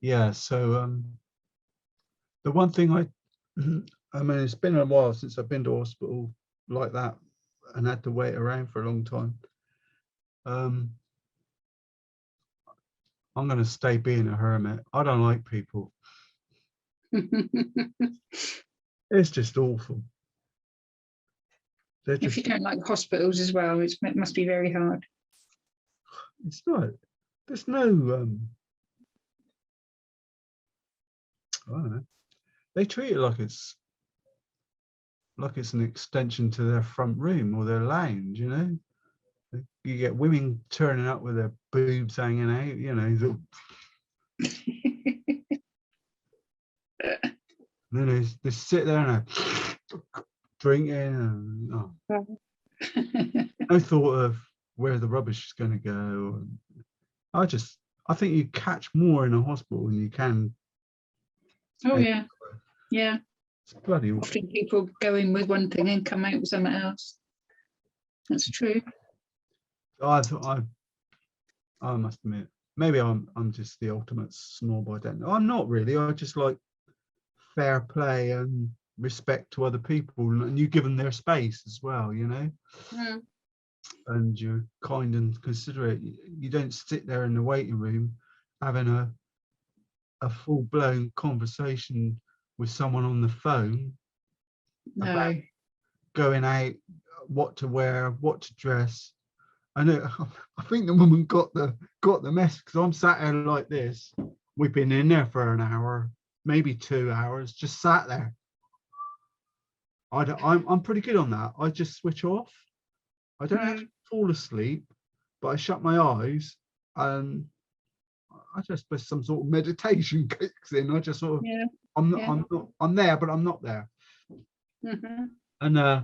yeah, so the one thing I mean, it's been a while since I've been to hospital like that and had to wait around for a long time. I'm going to stay being a hermit. I don't like people. It's just awful. They're If just, you don't like hospitals as well, it must be very hard. it's not, there's no, I don't know. They treat it like it's an extension to their front room or their lounge, you know. You get women turning up with their boobs hanging out, you know. Then they sit there and drinking and no thought of where the rubbish is going to go. I think you catch more in a hospital than you can. Oh yeah, yeah. It's bloody awful. Often people go in with one thing and come out with something else. That's true. I must admit, maybe I'm just the ultimate snob. I don't know. I'm not really. I just like fair play and respect to other people, and you give them their space as well, you know. Mm. And you're kind and considerate. You don't sit there in the waiting room having a full-blown conversation with someone on the phone about going out, what to wear, what to dress. I know. I think the woman got the message, because I'm sat there like this. We've been in there for an hour, maybe 2 hours, just sat there. I'm pretty good on that. I just switch off. I don't actually fall asleep, but I shut my eyes and I just press some sort of meditation kicks in. I just sort of, I'm there, but I'm not there. Mm-hmm. And I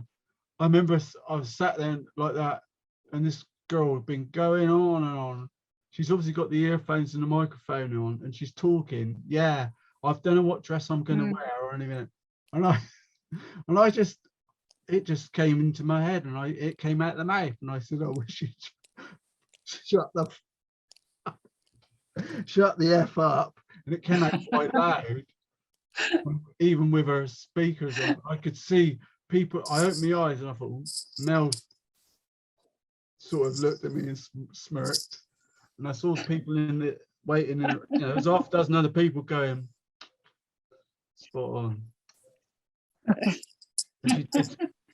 remember I was sat there like that, and this girl had been going on and on. She's obviously got the earphones and the microphone on, and she's talking. Yeah, I don't know what dress I'm going to wear or anything. And it just came into my head, and it came out the mouth, and I said, "I wish you'd shut the F up." And it came out quite loud, even with her speakers on. I could see people. I opened my eyes and I thought, Mel sort of looked at me and smirked, and I saw people waiting, and you know, there was half a dozen other people going, spot on.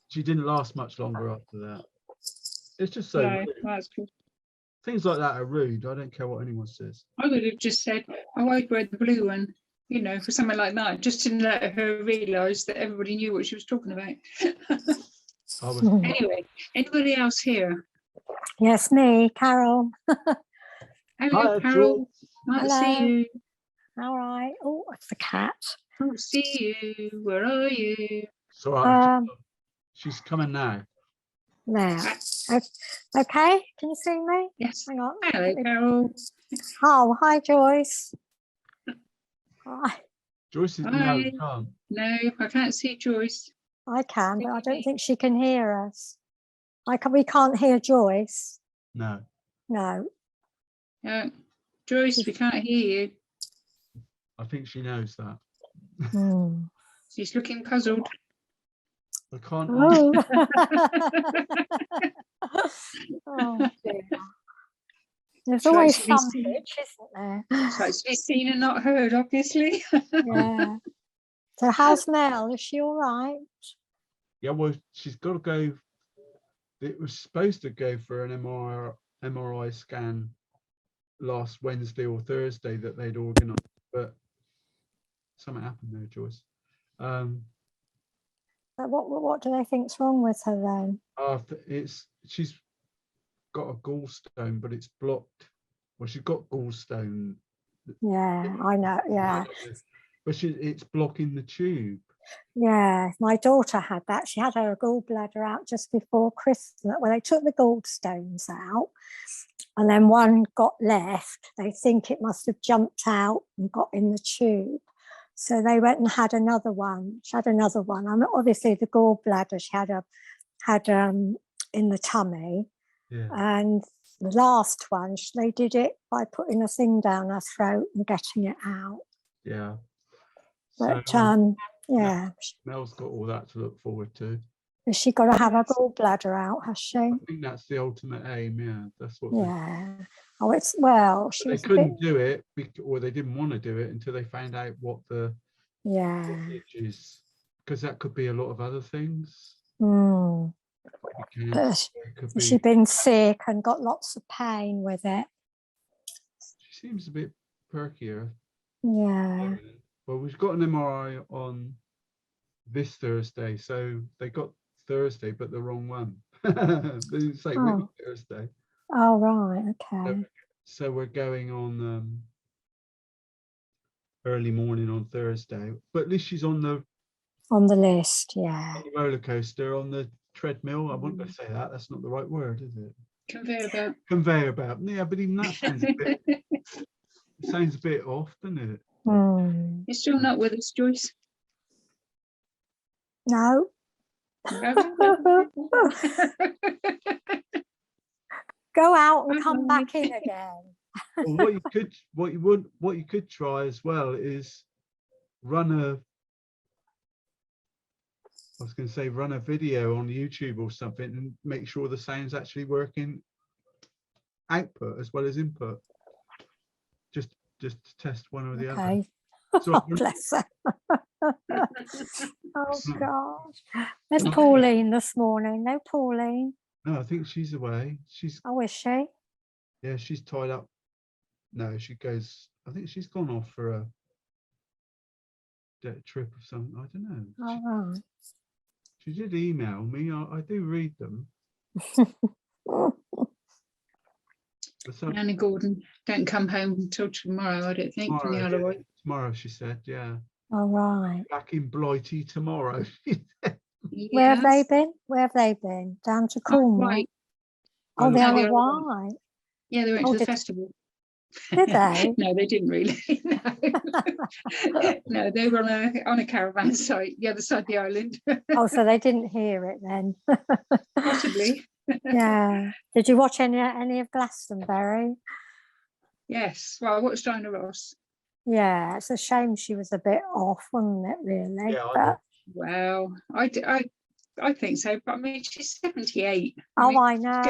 She didn't last much longer after that. It's just so rude. That's good. Things like that are rude. I don't care what anyone says. I would have just said, "Oh, I'd wear the blue one," you know, for something like that, just to let her realise that everybody knew what she was talking about. Anyway, anybody else here? Yes, me, Carol. Hello, Carol. Can't see you. All right. Oh, it's the cat. Can't see you. Where are you? So she's coming now. There. Okay. Can you see me? Yes. Hang on. Hello, Carol. Oh, hi, Joyce. Hi. Joyce is no, you can't. No, I can't see Joyce. I can, but I don't think she can hear us. We can't hear Joyce. No. No. No, Joyce, we can't hear you. I think she knows that. She's looking puzzled. I can't. Oh, oh dear. There's always some hitch, isn't there? It's like she's seen and not heard, obviously. Yeah. So how's Mel? Is she all right? Yeah, well, she's got to go. It was supposed to go for an MRI scan last Wednesday or Thursday that they'd organised, but something happened there, Joyce. But what do they think's wrong with her then? She's got a gallstone, but it's blocked. Well, she's got gallstone. Yeah, I know. Yeah, but it's blocking the tube. Yeah, my daughter had that. She had her gallbladder out just before Christmas. Well, they took the gallstones out, and then one got left. They think it must have jumped out and got in the tube. So they went and had another one. She had another one. I mean, obviously the gallbladder she had in the tummy, and the last one, they did it by putting a thing down her throat and getting it out. Yeah. But So, yeah, Mel's got all that to look forward to. has she got to have her gallbladder out, has she? I think that's the ultimate aim. Yeah, that's what. Yeah. Oh, it's, well, she They was a couldn't bit, do it, or they didn't want to do it until they found out what the yeah. itch is, because that could be a lot of other things. Mm. It But could has be. she been sick and got lots of pain with it? She seems a bit perkier. Yeah. Well, we've got an MRI on this Thursday, so they got Thursday, but the wrong one. They didn't say which Thursday. Oh, right. Okay. So we're going on early morning on Thursday, but at least she's on the List, yeah. roller coaster, on the treadmill. I wouldn't say that. That's not the right word, is it? Conveyor belt. Conveyor belt. Yeah, but even that sounds a bit off, doesn't it? Mm. You're still not with us, Joyce? No. Go out and come back in again. Well, what you could try as well is run a video on YouTube or something and make sure the sound's actually working output as well as input. Just to test one or the other. So Bless her. Oh gosh. There's Pauline this morning. No Pauline. No, I think she's away. Oh, is she? Yeah, she's tied up. No, she goes. I think she's gone off for a trip or something. I don't know. All right. She did email me. I do read them. Anna Gordon don't come home until tomorrow, I don't think, from the Isle of Wight. Tomorrow, she said, yeah. All right. Back in Blighty tomorrow. Where have they been? Where have they been? Down to Cornwall? Right. Oh, the No, Isle the of Isle of Wight. Yeah, they went to the festival. Did they? No, they didn't really. No, they were on a caravan site, the other side of the island. Oh, so they didn't hear it then. Possibly. Yeah. Did you watch any of Glastonbury? Yes. Well, I watched Diana Ross. Yeah, it's a shame she was a bit off, wasn't it, really? Yeah, but, well, I think so, but I mean, she's 78. I know.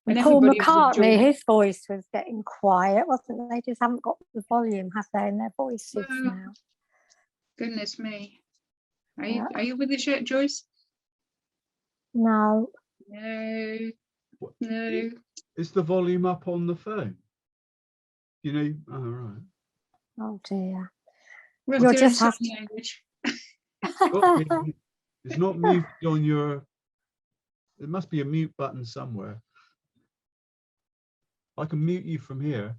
And Paul McCartney, his voice was getting quiet, wasn't it? They just haven't got the volume, have they, in their voices now? Goodness me. Are you with us yet, Joyce? No. No. Is the volume up on the phone? You know, oh, right. Oh, dear. You'll just have to... It's not muted on your... There must be a mute button somewhere. I can mute you from here.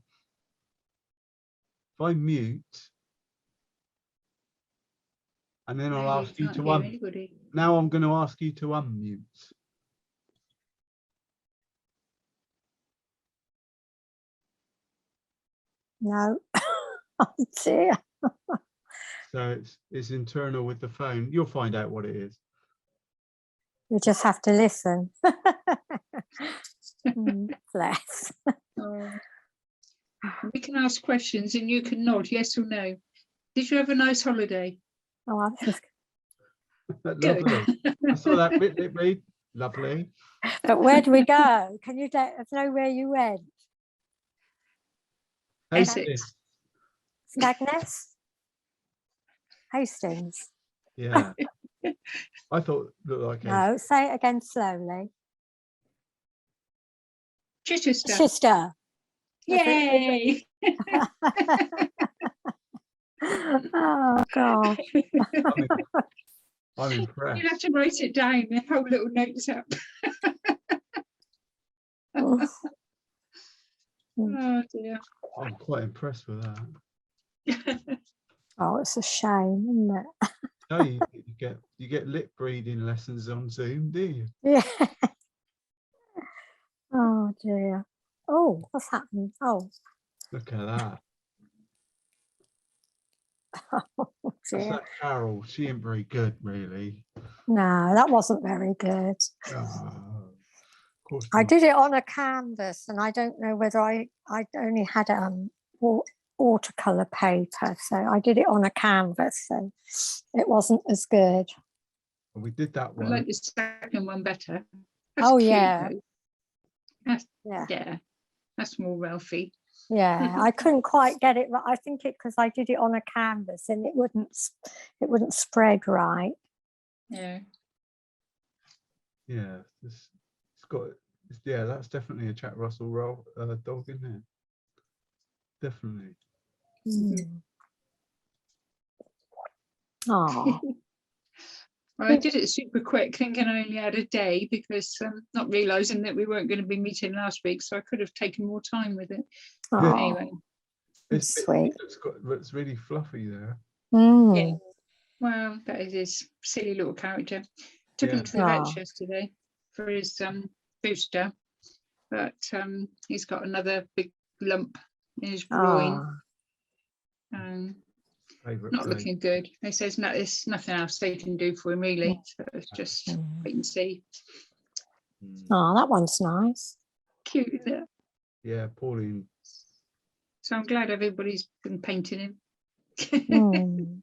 If I mute, and then I'll ask you to unmute. Now I'm going to ask you to unmute. No. Oh dear. So it's internal with the phone. You'll find out what it is. You just have to listen. Bless. We can ask questions and you can nod yes or no. Did you have a nice holiday? Oh, I was Lovely. I saw that bit, Reed. Lovely. But where do we go? Can you let us know where you went? Essex. Skegness? Hastings? Yeah. I thought it looked like no, say it again slowly. Chichester. Yay! Oh God. I'm impressed. You'll have to write it down and hold little notes up. Oh dear. I'm quite impressed with that. Oh, it's a shame, isn't it? No, you get lip reading lessons on Zoom, do you? Yeah. Oh dear. Oh, what's happened? Oh. Look at that. Oh, that's that Carol. She ain't very good, really. No, that wasn't very good. Oh. course I not. did it on a canvas, and I don't know whether I only had watercolor paper, so I did it on a canvas, so it wasn't as good. We did that I one. like the second one better. That's Oh cute, yeah, though. That's, yeah, yeah, that's more Ralphie. yeah. I couldn't quite get it right. I think it because I did it on a canvas, and it wouldn't spread right. Yeah. Yeah, it's got. Yeah, that's definitely a Jack Russell dog in there. Definitely. Mm. Oh, Well, I did it super quick, thinking I only had a day because not realising that we weren't going to be meeting last week, so I could have taken more time with it. oh, Anyway, It's sweet. it's really fluffy there. Mm. yeah. Well, that is his silly little character. Took Yeah. him to the vet Oh. yesterday for his booster, but he's got another big lump in his groin. Oh. Favourite Not place. looking good. They says no, there's nothing else they can do for him really. So it's just Mm. wait and see. Oh, that one's nice. Cute, isn't it? Yeah, Pauline. So I'm glad everybody's been painting him. Mm.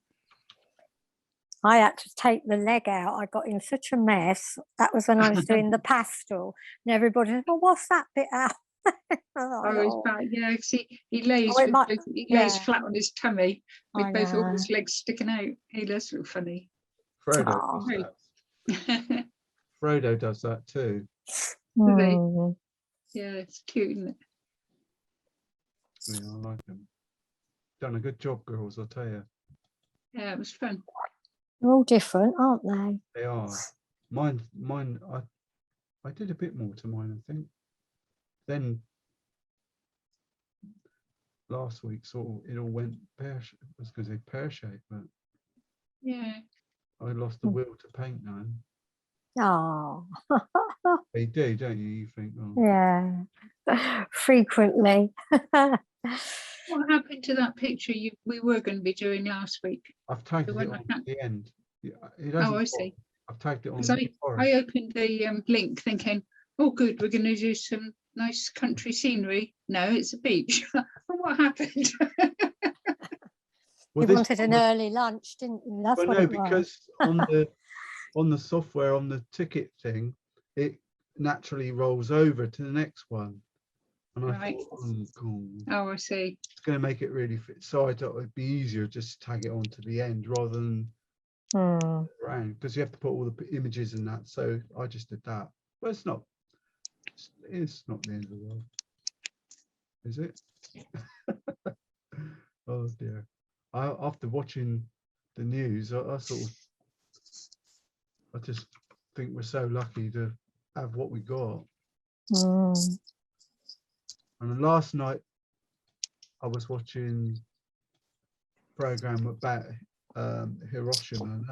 I had to take the leg out. I got in such a mess. That was when I was doing the pastel, and everybody said, "Oh, what's that bit out?" Oh, he's back. Yeah, see, he lays it with might- both, he lays yeah. flat on his tummy with I both all know. his legs sticking out. He does look funny. Frodo Oh. does that. Frodo does that too. Mm. Yeah, it's cute, isn't it? Yeah, I like them. Done a good job, girls. I'll tell you. Yeah, it was fun. They're all different, aren't they? They are. Mine. I did a bit more to mine, I think. Then last week, sort of, it all went pear. I was going to say pear shaped, but Yeah. I lost the will to paint now. Oh, You do, don't you? You think, oh, yeah. Frequently. What happened to that picture we were going to be doing last week? I've tagged The it one I on can't- the end. Yeah, it Oh, hasn't I got- see. I've tagged it on Because the I forest. opened the link thinking, oh, good, we're going to do some nice country scenery. No, it's a beach. What happened? You Well, this wanted an one was- early lunch, didn't you? That's well, what no, it was. because on the software on the ticket thing, it naturally rolls over to the next one. And I Right. thought, oh, God, Oh, I see. it's going to make it really fit. So I thought it'd be easier just to tag it on to the end rather than Mm. around, because you have to put all the images in that. So I just did that. But it's not the end of the world, is it? Oh dear. After watching the news, I just think we're so lucky to have what we got. Mm. And last night I was watching a program about Hiroshima, and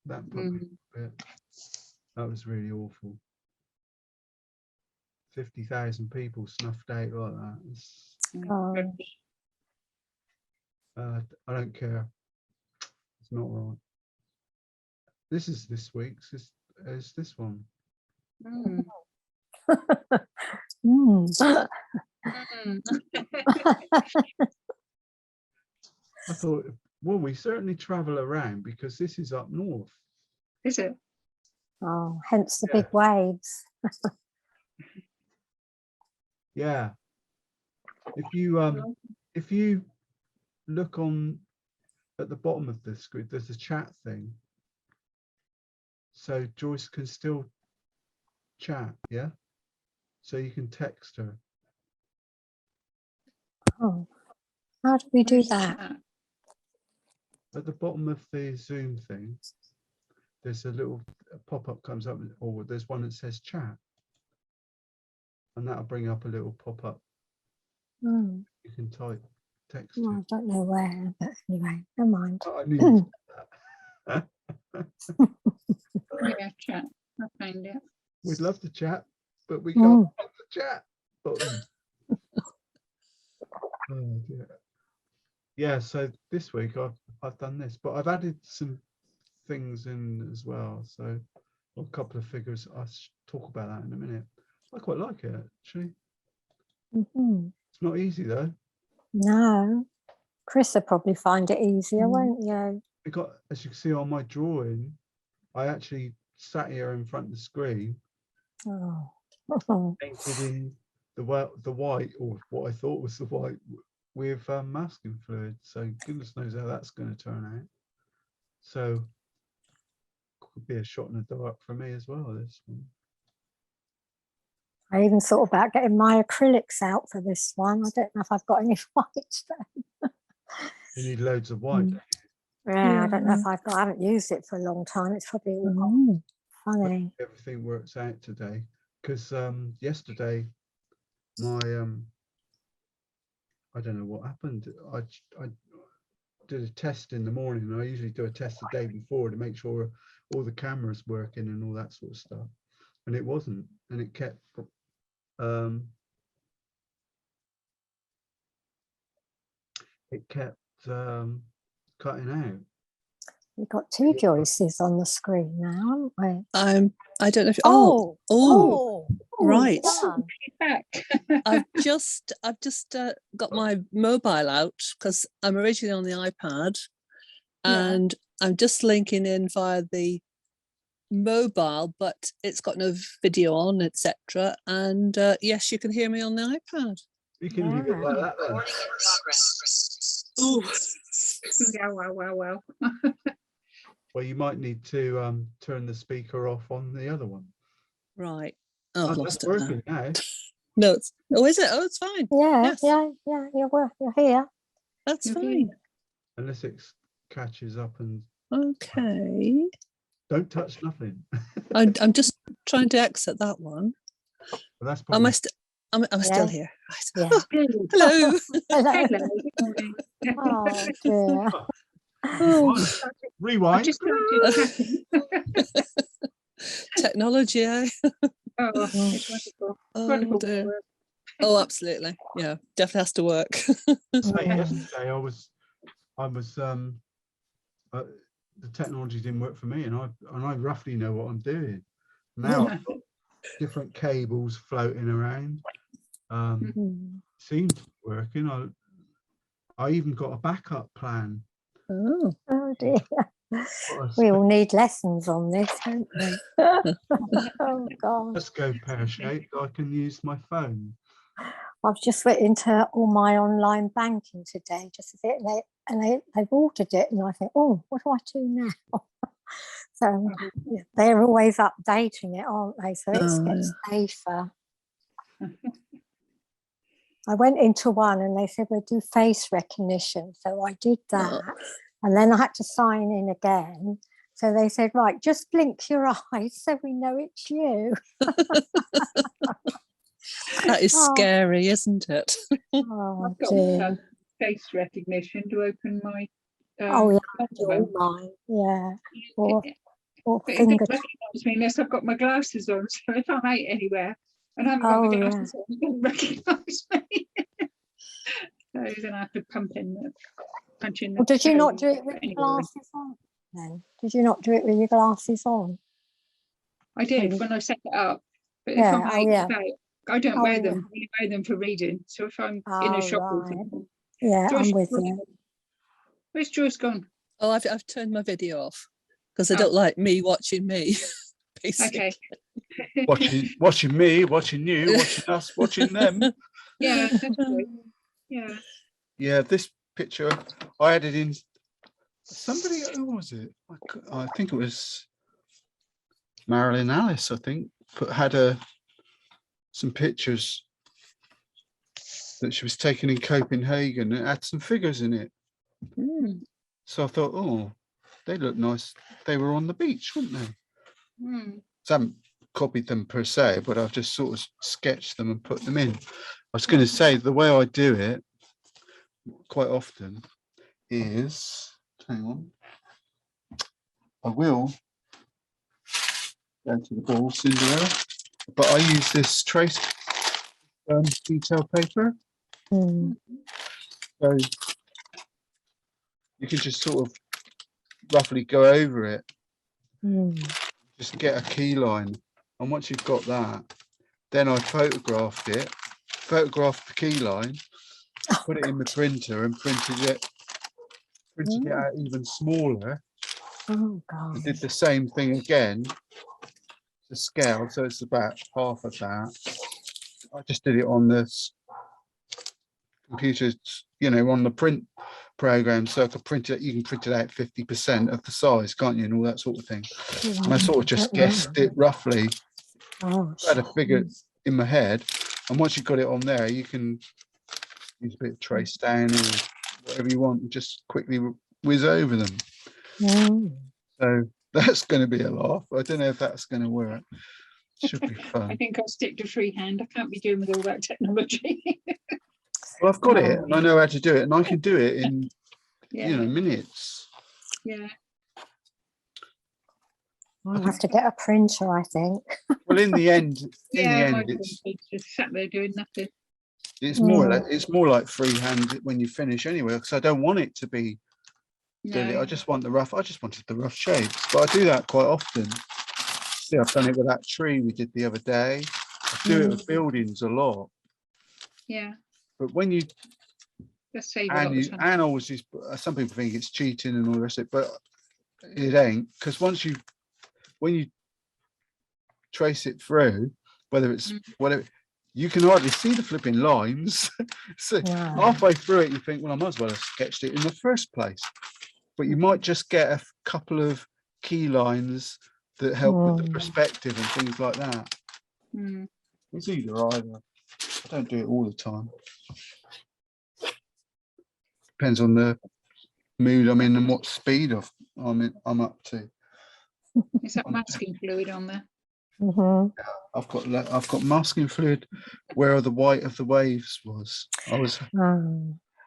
that put me a bit. That was really awful. 50,000 people snuffed out like that. Oh. I don't care. It's not right. This is this week's. Is this one? Mm. Mm. Mm. I thought, well, we certainly travel around because this is up north. Is it? Oh, hence the Yeah. big waves. Yeah. If you look on at the bottom of the screen, there's a chat thing. So Joyce can still chat, yeah? So you can text her. Oh, how do we do Where's the that? chat? At the bottom of the Zoom thing, there's a little pop-up comes up, or there's one that says chat. And that'll bring up a little pop-up. Oh, You can type text well, I it. don't know where, but anyway, never mind. Oh, I knew you said that. Oh, yeah, chat. I found it. We'd love to chat, but we can't find the chat button. Oh, dear. Yeah, so this week I've done this, but I've added some things in as well. So a couple of figures I talk about that in a minute. I quite like it actually. Mhm. It's not easy though. No, Chris will probably find it easier, won't you? As you can see on my drawing, I actually sat here in front of the screen, Oh. painted in the white, or what I thought was the white, with masking fluid. So goodness knows how that's going to turn out. So could be a shot in the dark for me as well, this one. I even thought about getting my acrylics out for this one. I don't know if I've got any white though. You need loads of white. Yeah, I don't know if I've got. I haven't used it for a long time. It's probably funny. Everything works out today, because yesterday my I don't know what happened. I did a test in the morning, and I usually do a test the day before to make sure all the cameras working and all that sort of stuff, and it wasn't, and it kept cutting out. We've got two Joyces on the screen now, haven't we? I don't know if right. I've just got my mobile out because I'm originally on the iPad, and I'm just linking in via the mobile, but it's got no video on, etc. And yes, you can hear me on the iPad. You can leave it like that then. Wow. Well, you might need to turn the speaker off on the other one. Right. Oh, I've lost it working now. No, is it? Oh, it's fine. Yeah, yes. yeah. You're here. That's fine. Unless it catches up and. Okay. Don't touch nothing. I'm just trying to exit that one. Well, that's probably... Am I still here? Yeah. Hello. Hello. Oh dear. Oh. Rewind. Technology, eh? Oh, it's wonderful. Oh, Wonderful dear. work. Oh, absolutely. Yeah, definitely has to work. So yesterday I was the technology didn't work for me, and I roughly know what I'm doing. Now I've got different cables floating around. Seems to be working. I even got a backup plan. Oh dear. We all need lessons on this, don't we? Oh God. Let's go pear-shaped. I can use my phone. I've just went into all my online banking today, just to see it, and they've altered it, and I think, oh, what do I do now? So they're always updating it, aren't they? So it gets safer. I went into one and they said, we'll do face recognition. So I did that. And then I had to sign in again. So they said, right, just blink your eyes so we know it's you. That is scary, isn't it? Oh, I've got face recognition to open my mine. Yeah. Or it finger. doesn't recognise me unless I've got my glasses on. So if I'm out anywhere and I haven't got my glasses on, it doesn't recognise me. So then I have to punch in the Well, did you not do it with your glasses on then? Did you not do it with your glasses on? I did when I set it up. But if I'm out, I don't wear them. I wear them for reading. So if I'm in a shop or something. Yeah, Joyce, I'm with you. Where's Joyce gone? Oh, I've turned my video off because I don't like me watching me. Basically. Okay. watching me, watching you, watching us, watching them. Yeah, that's great. Yeah. Yeah, this picture I added in. Somebody, who was it? I think it was Marilyn Alice. I think had some pictures that she was taking in Copenhagen. It had some figures in it. So I thought, oh, they look nice. They were on the beach, weren't they? So I haven't copied them per se, but I've just sort of sketched them and put them in. I was going to say the way I do it quite often is, hang on, I will go to the ball, Cinderella, but I use this trace detail paper. So you can just sort of roughly go over it, just get a key line And once you've got that, then I photographed the key line, put it in the printer and printed it out even smaller. Oh God. I did the same thing again, the scale, so it's about half of that. I just did it on this computer, you know, on the print program, so I could print it. You can print it out 50% of the size, can't you, and all that sort of thing. And I sort of just guessed it roughly. Oh, I had a figure in my head, and once you've got it on there, you can use a bit of trace down or whatever you want, and just quickly whiz over them. So that's going to be a laugh. I don't know if that's going to work. Should be fun. I think I'll stick to freehand. I can't be doing with all that technology. Well, I've got it, and I know how to do it, and I can do it in Yeah. minutes. Yeah. I'll have to get a printer, I think. Well, in the end, My it's just sat there doing nothing. it's more like freehand when you finish anyway, because I don't want it to be dirty. I just want the rough. I just wanted the rough shapes, but I do that quite often. See, I've done it with that tree we did the other day. I do it with buildings a lot. Yeah. But when you Let's save a lot of time. and always just, some people think it's cheating and all the rest of it, but it ain't, because when you trace it through, whether it's whatever, you can hardly see the flipping lines. So halfway through it, you think, well, I might as well have sketched it in the first place. But you might just get a couple of key lines that help with the perspective and things like that. It's either either. I don't do it all the time. Depends on the mood I'm in and what speed I'm up to. Is that masking fluid on there? I've got masking fluid where the white of the waves was. I'm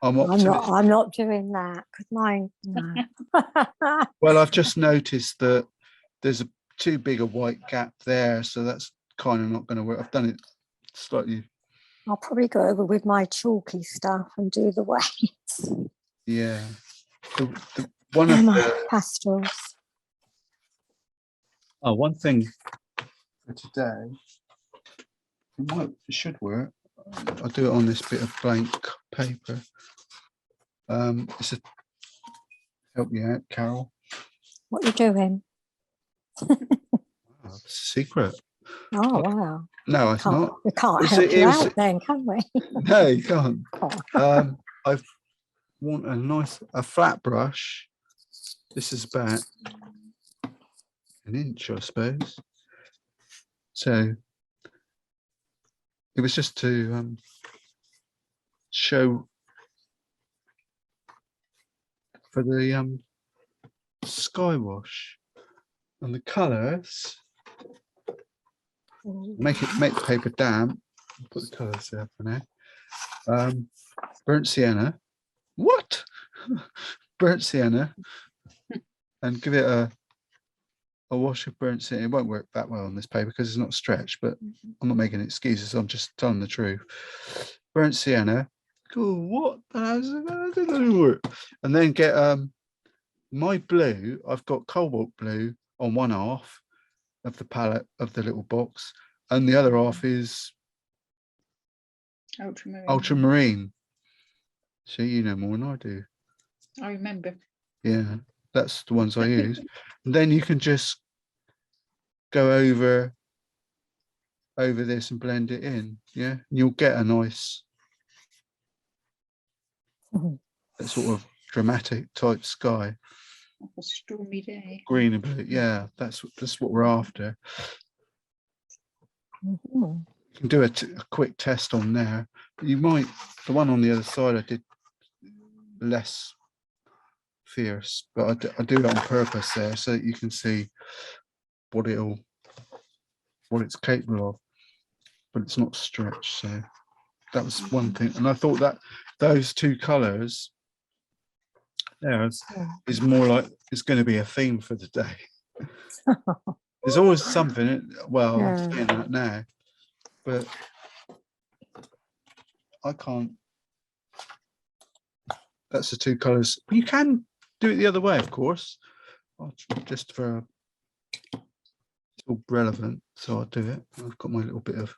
not doing that because mine. No. Well, I've just noticed that there's too big a white gap there, so that's kind of not going to work. I've done it slightly. I'll probably go over with my chalky stuff and do the waves. Yeah, one of the pastels. Oh, one thing for today, it should work. I'll do it on this bit of blank paper. It's a help you out, Carol. What are you doing? It's a secret. Oh wow! No, it's not. We can't help you out then, can we? No, you can't. I want a flat brush. This is about an inch, I suppose. So it was just to show for the sky wash and the colours. Make the paper damp. Put the colours there for now. Burnt sienna. What? Burnt sienna, and give it a wash of burnt sienna. It won't work that well on this paper because it's not stretched, but I'm not making excuses. I'm just telling the truth. Burnt sienna. Cool. What? That doesn't work. And then get my blue. I've got cobalt blue on one half of the palette of the little box, and the other half is ultramarine. So you know more than I do. I remember. Yeah, that's the ones I use. And then you can just go over this and blend it in. Yeah, and you'll get a nice sort of dramatic type sky. A stormy day. Green and blue. Yeah, that's what we're after. You can do a quick test on there. But you might, the one on the other side I did less fierce, but I do it on purpose there so that you can see what it's capable of, but it's not stretched. So that was one thing, and I thought that those two colors there is more like it's going to be a theme for the day. There's always something. Well, I'm saying that now, but I can't. That's the two colors. You can do it the other way, of course. Just for all relevant, so I'll do it. I've got my little bit of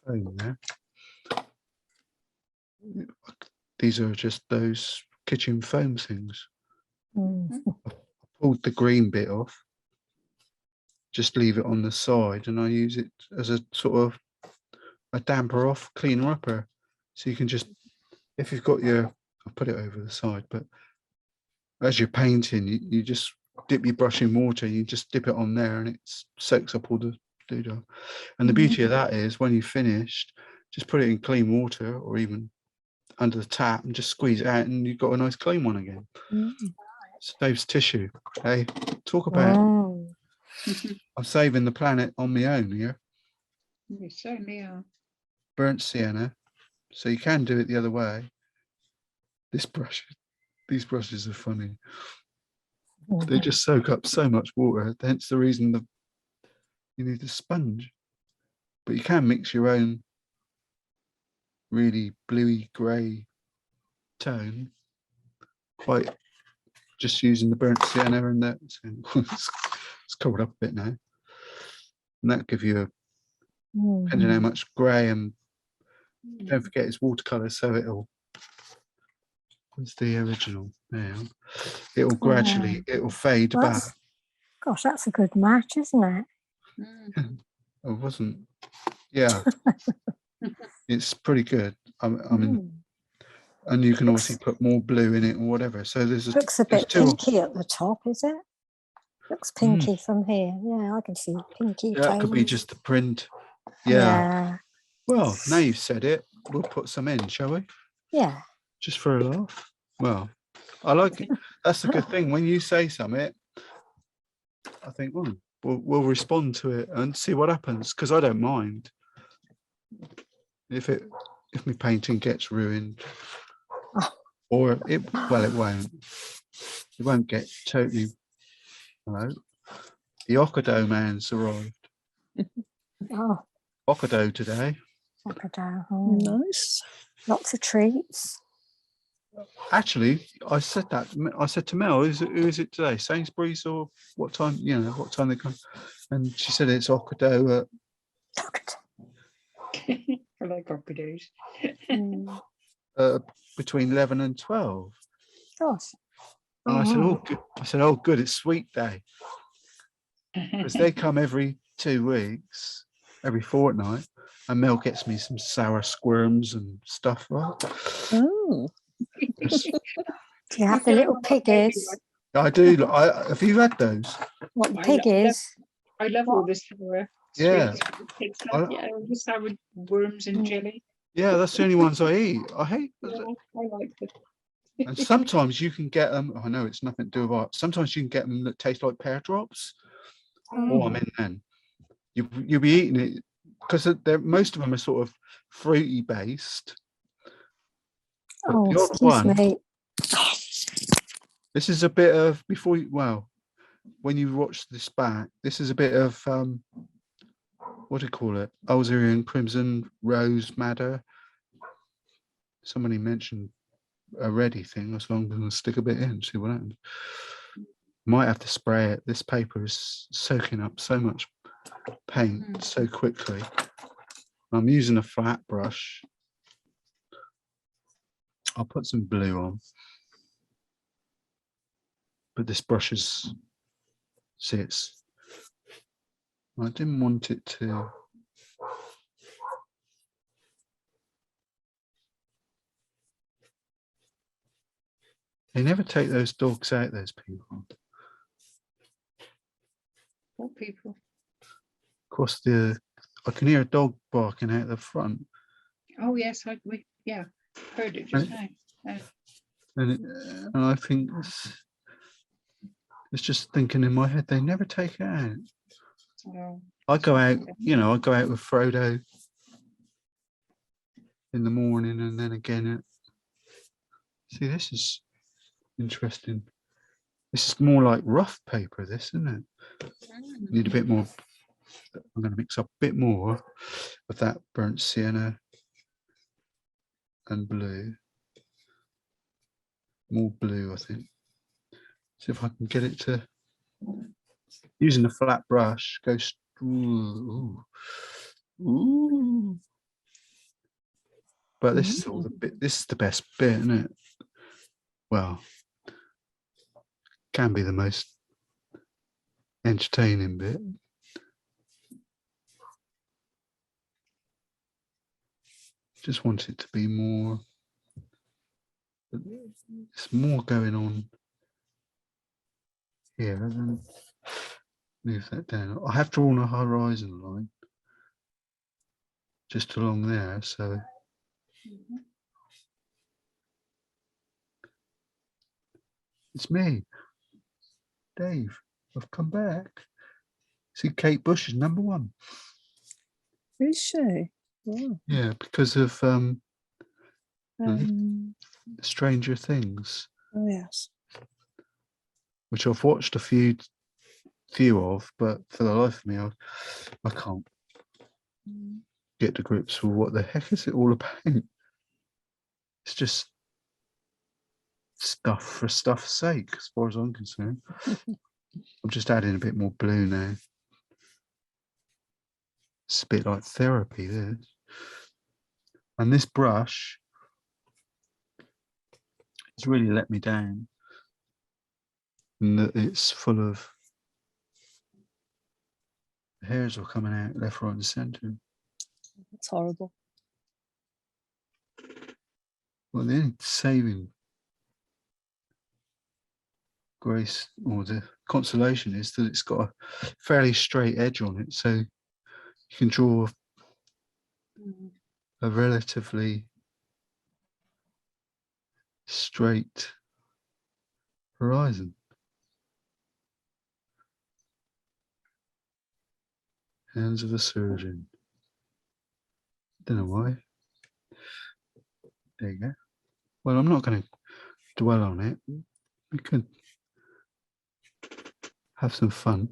foam there. These are just those kitchen foam things. Mm. I pulled the green bit off, just leave it on the side, and I use it as a sort of a damper off, cleaner upper. So you can just, if you've got your, I'll put it over the side, but as you're painting, you just dip your brush in water, you just dip it on there and it soaks up all the doodah. And the beauty of that is when you've finished, just put it in clean water or even under the tap and just squeeze it out and you've got a nice clean one again. Saves tissue. Hey, talk about I'm saving the planet on my own here. You certainly are. Burnt sienna. So you can do it the other way. These brushes are funny. They just soak up so much water. Hence the reason that you need a sponge. But you can mix your own really bluey grey tone. Quite just using the burnt sienna and that. It's covered up a bit now. And that give you a, depending on how much grey, and don't forget it's watercolour, so it'll, what's the original now? It'll gradually, it'll fade back. Gosh, that's a good match, isn't it? I wasn't, yeah. It's pretty good. I mean, and you can obviously put more blue in it or whatever. So Looks a bit pinky at the top, is it? Looks pinky from here. Yeah, I can see pinky tones. That could be just the print. Yeah. Well, now you've said it, we'll put some in, shall we? Yeah. Just for a laugh. Well, I like it. That's the good thing. When you say something, I think, well, we'll respond to it and see what happens, because I don't mind if my painting gets ruined, or it won't get totally. Hello, the Okado man's arrived. Okado today. Okado. Nice. Lots of treats. Actually, I said to Mel, who is it today? Sainsbury's, or what time? You know, what time they come? And she said it's Okado. I like crocodiles. Between 11 and 12. Gosh. And I said, oh, good. I said, oh, good, it's sweet day. Because they come every 2 weeks, every fortnight, and Mel gets me some sour squirms and stuff. Right? Oh. Do you have the little piggies? I do. Have you had those? What the piggies? I love all this sour. Yeah. It's like, all the sour worms and jelly. Yeah, that's the only ones I eat. I hate them. I like them. And sometimes you can get them. I know it's nothing to do with art. Sometimes you can get them that taste like pear drops. Oh, I'm in then. You'll be eating it because most of them are sort of fruity based. But the odd one, me. this is a bit of when you watch this back, this is a bit of what do you call it? Alzerian crimson rose madder. Somebody mentioned a ready thing. That's why I'm going to stick a bit in, see what happens. Might have to spray it. This paper is soaking up so much paint so quickly. I'm using a flat brush. I'll put some blue on. But this brush is, see, I didn't want it to. They never take those dogs out, those people. What people? Of course, I can hear a dog barking out the front. Oh yes, we heard it just now. And I think it's just thinking in my head, they never take it out. Oh. I go out, I go out with Frodo in the morning, and then again see, this is interesting. This is more like rough paper, this, isn't it? Need a bit more. I'm going to mix up a bit more of that burnt sienna and blue. More blue, I think. See if I can get it to using a flat brush, go. Ooh, ooh. But this is all the bit. This is the best bit, isn't it? Well, can be the most entertaining bit. Just want it to be more. It's more going on here. And then move that down. I have drawn a horizon line just along there, so. It's me, Dave. I've come back. See, Kate Bush is #1. Is she? Wow. Yeah, because of Stranger Things, Oh yes. which I've watched a few of, but for the life of me, I can't get to grips with what the heck is it all about. It's just stuff for stuff's sake, as far as I'm concerned. I'm just adding a bit more blue now. It's a bit like therapy, this. And this brush has really let me down. And that it's full of hairs are coming out left, right, and centre. That's horrible. Well, the only saving grace or the consolation is that it's got a fairly straight edge on it, so you can draw a relatively straight horizon. Hands of a surgeon. Don't know why. There you go. Well, I'm not going to dwell on it. We could have some fun.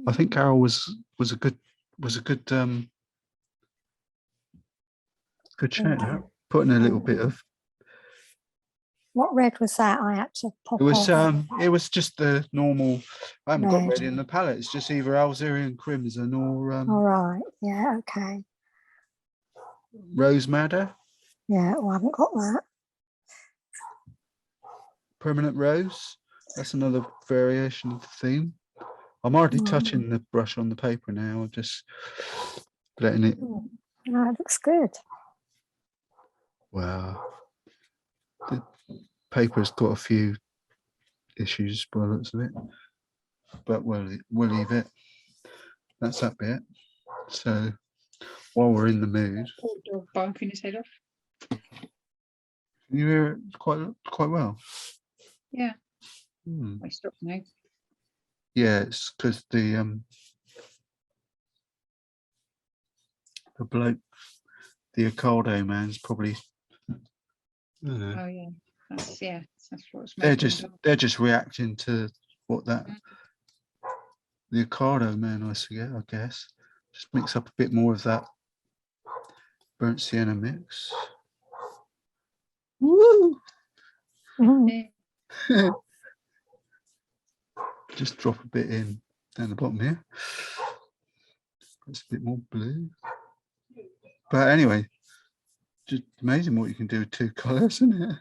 I think Carol was a good shout out. Putting a little bit of. What red was that? I had to pop It was off. it was just the normal. I haven't got Red. red in the palette. It's just either Alzerian Crimson or All right. Yeah. Okay. Rose Madder, Yeah. Well, I haven't got that. Permanent Rose. That's another variation of the theme. I'm hardly touching the brush on the paper now. I'm just letting it. No, it looks good. Wow. The paper's got a few issues by the looks of it, but we'll leave it. That's that bit. So while we're in the mood, Poor dog barking his head off. can you hear it quite well? Yeah. I stopped now. Yeah, it's because the bloke, the Ocado man's probably. I don't know. Oh yeah. That's what's They're just reacting to what that the Ocado man, I guess. Just mix up a bit more of that burnt sienna mix. Woo! Yeah. Just drop a bit in down the bottom here. It's a bit more blue. But anyway, just amazing what you can do with 2 colours, isn't it?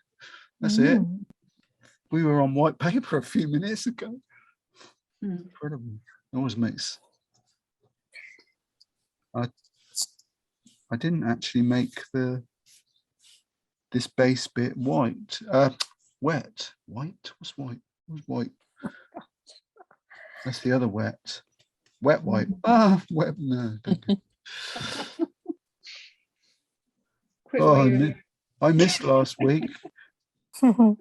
That's it. We were on white paper a few minutes ago. Incredible. It always makes. I didn't actually make this base bit white. Wet. White? What's white? What's white? That's the other wet. Wet white. Wet. No. Oh, I missed last week. I'm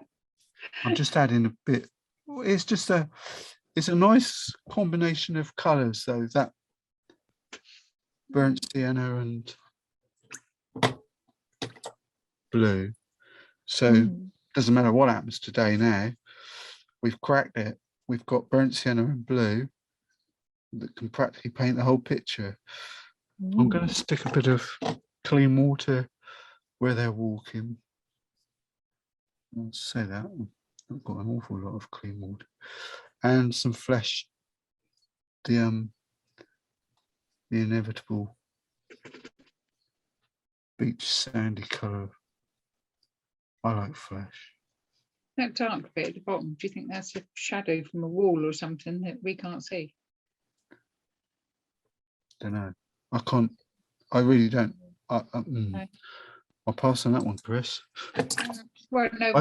just adding a bit. It's a nice combination of colours though. That burnt sienna and blue. So doesn't matter what happens today now. We've cracked it. We've got burnt sienna and blue that can practically paint the whole picture. I'm going to stick a bit of clean water where they're walking. I'll say that. I've got an awful lot of clean water. and some flesh. The inevitable beach sandy colour. I like flesh. That dark bit at the bottom, do you think that's a shadow from a wall or something that we can't see? Don't know. I can't. I really don't. No. I'll pass on that one, Chris. Well, no,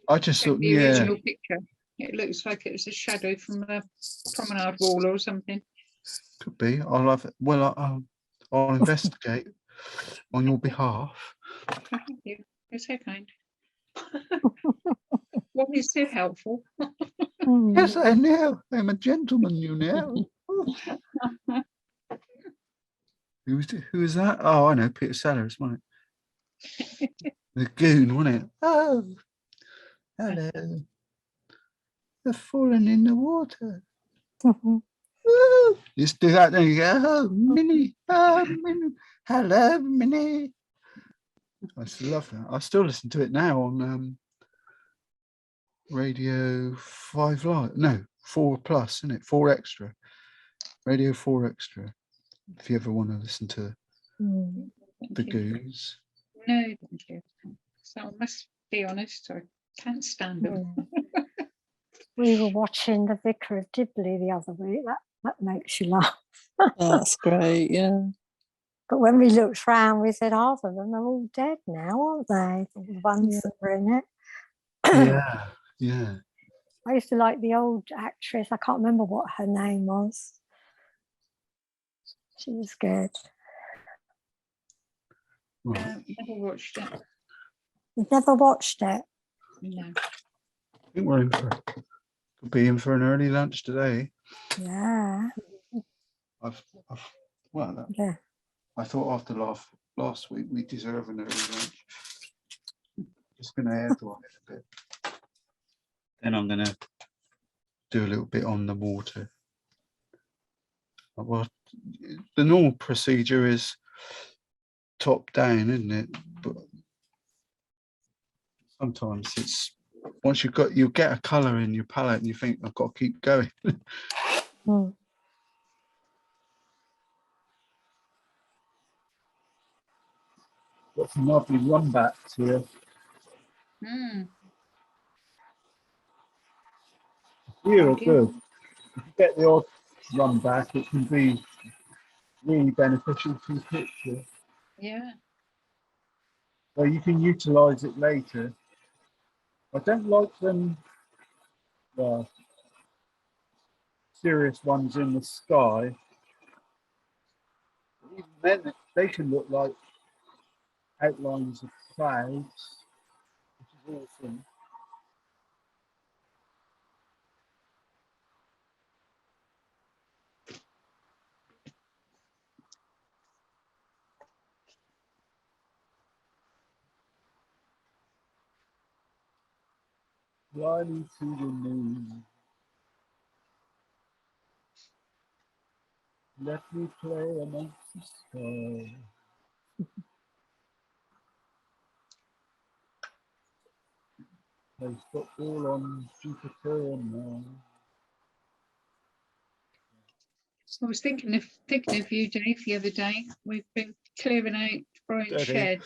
I just thought, the original picture. It looks like it was a shadow from a promenade wall or something. Could be. I'll have it. Well, I'll investigate on your behalf. Thank you. You're so kind. What is so helpful? Yes, I know. I'm a gentleman, you know. Who was that? Oh, I know, Peter Sellers, wasn't it? The goon, wasn't it? Oh, hello. They're falling in the water. You just do that, then you go, oh, Minnie, hello, Minnie. I still love that. I still listen to it now on Radio 5 Live. No, 4 Plus, isn't it? 4 Extra. Radio 4 Extra. If you ever want to listen to the Goons. No, thank you. So I must be honest, I can't stand them. We were watching The Vicar of Dibley the other week. That makes you laugh. Oh, that's great, yeah. But when we looked round, we said, half of them are all dead now, aren't they? The ones that were in it. Yeah, yeah. I used to like the old actress. I can't remember what her name was. She was good. Right. Never watched it. You've never watched it? No. I think we're in for, could be in for an early lunch today. Yeah. Yeah. I thought after last week we deserve an early lunch. Just going to air dry it a bit. Then I'm going to do a little bit on the water. Well, the normal procedure is top down, isn't it? But sometimes it's once you get a colour in your palette and you think I've got to keep going. Got some lovely run backs here. Real good. If you get the odd run back, it can be really beneficial to the picture. Yeah. So you can utilise it later. I don't like them serious ones in the sky. Even then, they can look like outlines of clouds, which is awesome. Flying to the moon. Let me play amongst the stars. Play football on Jupiter and Mars. I was thinking of you, Dave, the other day. We've been clearing out Brian's shed.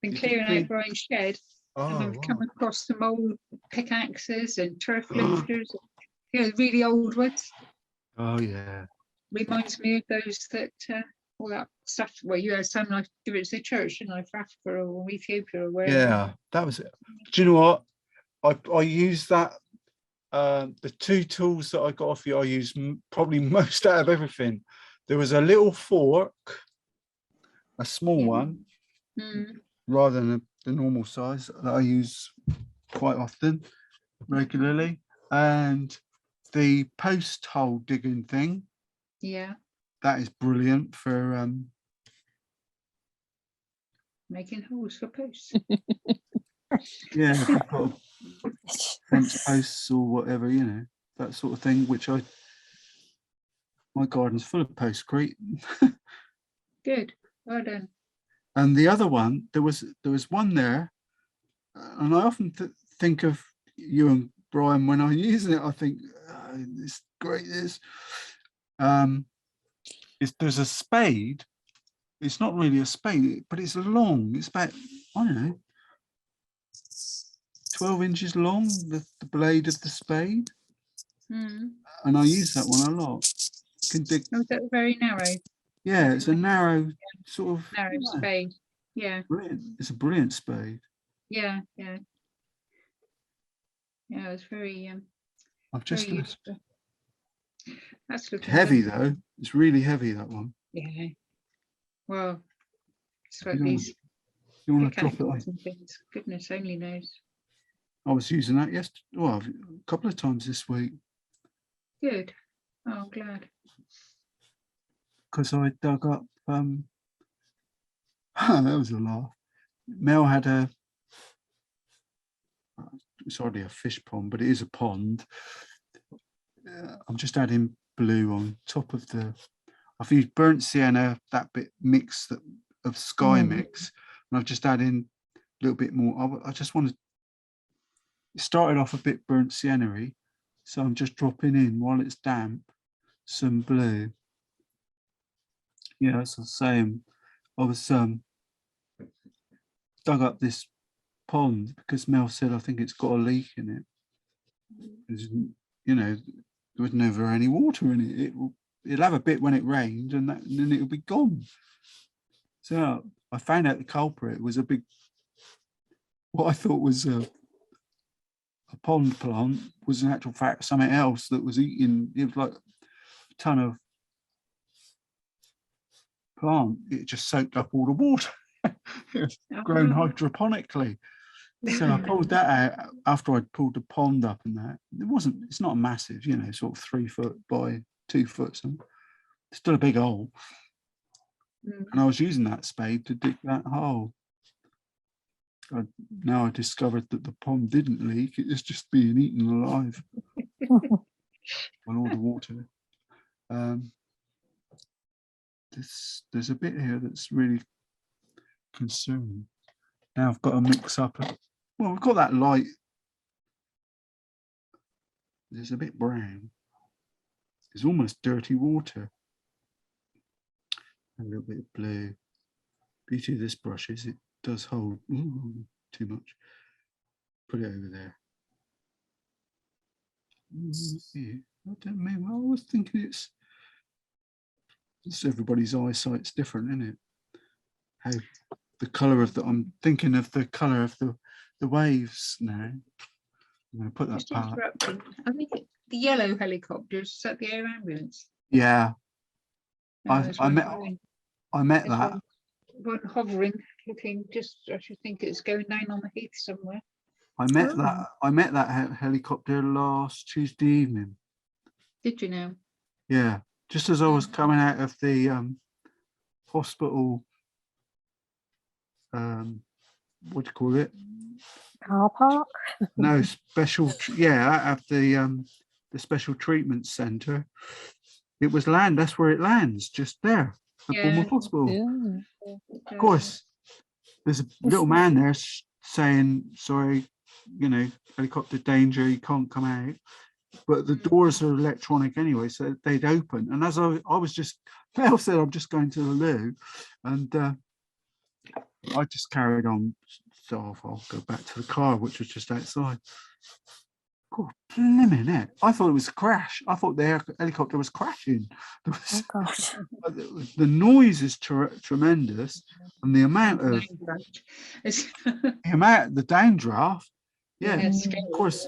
Out Brian's shed, and I've come across some old pickaxes and turf lifters. Really old ones. Oh yeah. Reminds me of those that all that stuff. Well, you had some I give it to the church, didn't I, for Africa or Ethiopia or wherever. Yeah, that was it. Do you know what? I use that. The 2 tools that I got off you, I use probably most out of everything. There was a little fork, a small one, rather than the normal size that I use quite often, regularly, and the post hole digging thing. Yeah. That is brilliant for making holes for posts. Yeah, if you've got fence posts or whatever, that sort of thing, which my garden's full of postcrete. Good, well done. And the other one, there was one there, and I often think of you and Brian, when I'm using it, I think it's great. There's a spade. It's not really a spade, but it's long. It's about, I don't know, 12 inches long, the blade of the spade. And I use that one a lot. Can dig. Oh, is that very narrow? Yeah, it's a narrow sort of narrow spade. Yeah. Brilliant. It's a brilliant spade. Yeah, yeah. Yeah, it's very I've just very useful. That's looking heavy good. though. It's really heavy, that one. Yeah. Well, it's like You these want to drop it mechanicals on? and things. Goodness only knows. I was using that yesterday. Well, a couple of times this week. Good. Oh, I'm glad. Because I dug up that was a laugh. Mel had it's hardly a fish pond, but it is a pond. I'm just adding blue on top of I've used burnt sienna, that bit mix of sky mix, and I've just added in a little bit more. I just wanted, it started off a bit burnt sienna-y, so I'm just dropping in while it's damp some blue. Yeah, as I was saying, I was dug up this pond because Mel said I think it's got a leak in it. You know, there was never any water in it. It'll have a bit when it rained, and then it'll be gone. So I found out the culprit was what I thought was a pond plant was in actual fact something else that was eating. It was like a ton of plant. It just soaked up all the water. It was grown hydroponically. So I pulled that out after I'd pulled the pond up, and that it's not massive, you know, sort of 3 foot by 2 foot. So it's still a big hole. And I was using that spade to dig that hole. Now I discovered that the pond didn't leak, it was just being eaten alive by all the water. There's a bit here that's really concerning. Now I've got to mix up. Well, we've got that light. There's a bit brown. It's almost dirty water. A little bit of blue. Beauty of this brush is it does hold too much. Put it over there. I don't mean. I was thinking it's everybody's eyesight's different, isn't it? How the colour of I'm thinking of the colour of the waves now. I'm going to put that part. I think the yellow helicopter is that the air ambulance. Yeah. No, I met that. One hovering, looking just. I should think it's going down on the heath somewhere. I met that helicopter last Tuesday evening. Did you know? Yeah, just as I was coming out of the hospital. What do you call it? Car park? No, special. Yeah, at the special treatment centre. It was land. That's where it lands, just there at Bournemouth Hospital. Yeah. Of course, there's a little man there saying, "Sorry, you know, helicopter danger. You can't come out." But the doors are electronic anyway, so they'd open. And as I was just, Mel said, "I'm just going to the loo," and I just carried on. So I'll go back to the car, which was just outside. God, blimmin' it. I thought it was a crash. I thought the helicopter was crashing. Oh, gosh. The noise is tremendous, and the amount of the downdraft. Yeah, of course.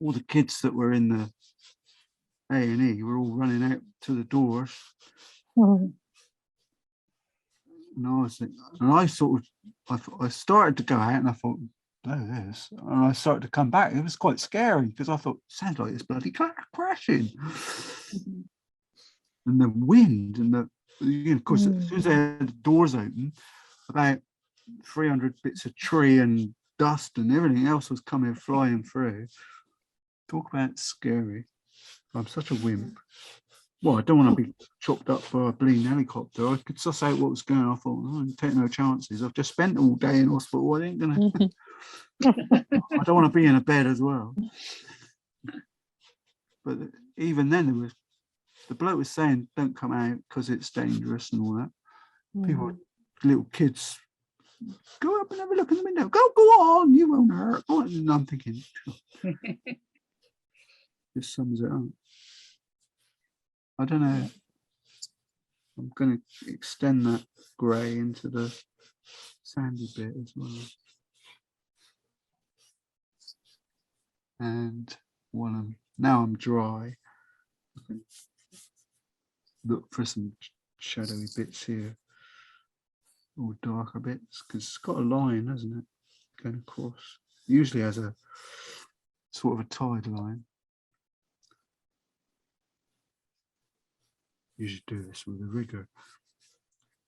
All the kids that were in the A&E were all running out to the doors. And I started to go out, and I thought, blow this, and I started to come back. It was quite scary because I thought, sounds like it's bloody crashing. And the wind and of course, as soon as they had the doors open, about 300 bits of tree and dust and everything else was coming flying through. Talk about scary. I'm such a wimp. Well, I don't want to be chopped up by a bleeding helicopter. I could suss out what was going on. I thought, I didn't take no chances. I've just spent all day in hospital. I ain't gonna I don't want to be in a bed as well. But even then, the bloke was saying, don't come out because it's dangerous and all that. People, little kids, go up and have a look in the window. Go on, you won't hurt. And I'm thinking, this sums it up. I don't know. I'm going to extend that grey into the sandy bit as well. And now I'm dry, I can look for some shadowy bits here, or darker bits, because it's got a line, hasn't it, going across. Usually has a sort of a tide line. Usually do this with a rigger.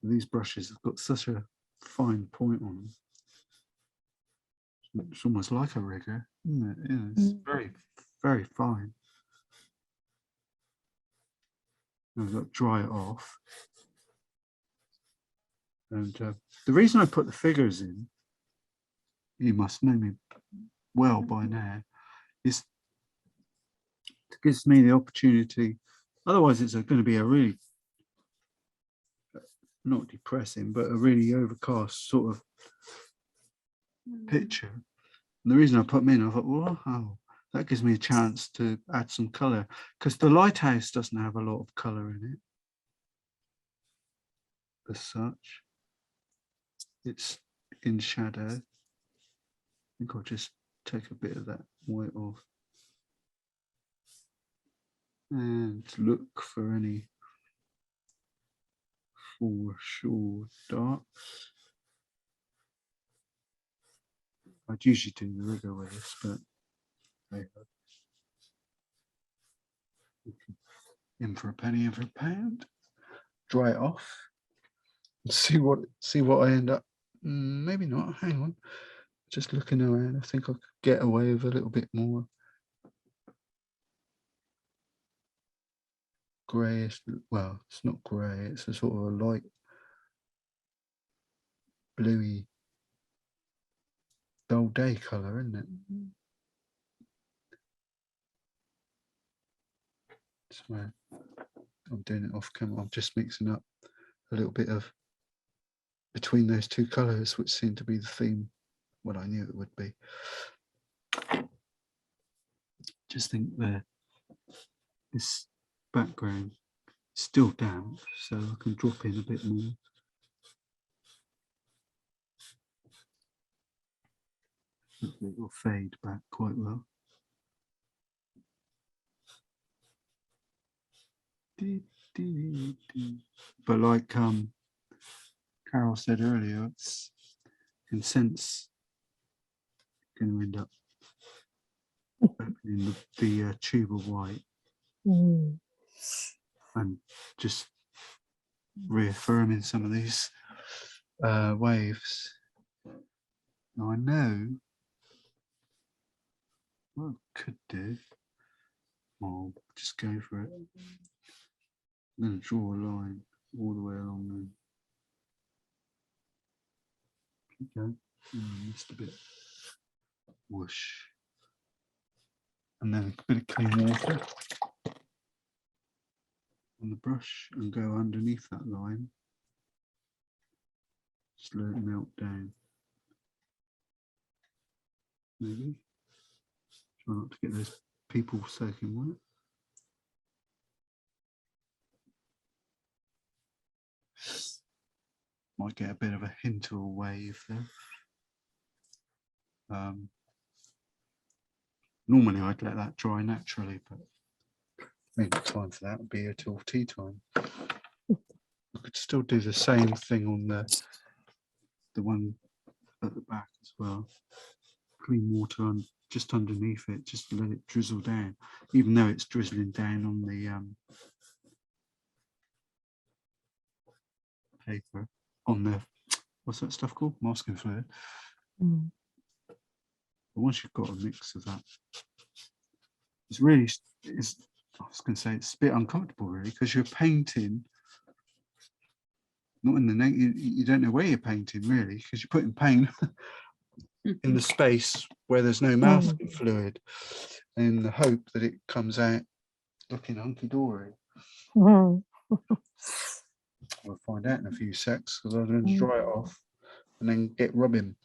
These brushes have got such a fine point on them. It's almost like a rigger, isn't it? Yeah, it's very, very fine. I've got to dry it off. And the reason I put the figures in, you must know me well by now, is it gives me the opportunity. Otherwise, it's going to be a really, not depressing, but a really overcast sort of picture. And the reason I put them in, I thought, wow, that gives me a chance to add some colour, because the lighthouse doesn't have a lot of colour in it as such. It's in shadow. I think I'll just take a bit of that white off and look for any foreshore darks. I'd usually do the rigger with this, but in for a penny, in for a pound. Dry it off and see what I end up. Maybe not. Hang on. Just looking around, I think I could get away with a little bit more greyish. Well, it's not grey. It's a sort of a light bluey, dull day colour, isn't it? So I'm doing it off camera. I'm just mixing up a little bit of between those two colours, which seem to be the theme. Well, I knew it would be. Just think this background is still damp, so I can drop in a bit more. It will fade back quite well. But like Carol said earlier, it's in sense going to end up opening the tube of white and just reaffirming some of these waves. Now I know what I could do. I'll just go for it. I'm going to draw a line all the way along there. Okay, just a bit. Whoosh. And then a bit of clean water on the brush and go underneath that line. Just let it melt down. Maybe. Try not to get those people soaking wet. Might get a bit of a hint of a wave there. Normally I'd let that dry naturally, but maybe time for that would be till tea time. I could still do the same thing on the one at the back as well. Clean water on just underneath it, just to let it drizzle down, even though it's drizzling down on the paper, on the, what's that stuff called? Masking fluid. But once you've got a mix of that, it's really, I was going to say, it's a bit uncomfortable really, because you're painting, not in the you don't know where you're painting really, because you're putting paint in the space where there's no masking fluid, in the hope that it comes out looking hunky-dory. We'll find out in a few secs, because I'm going to dry it off and then get rubbing.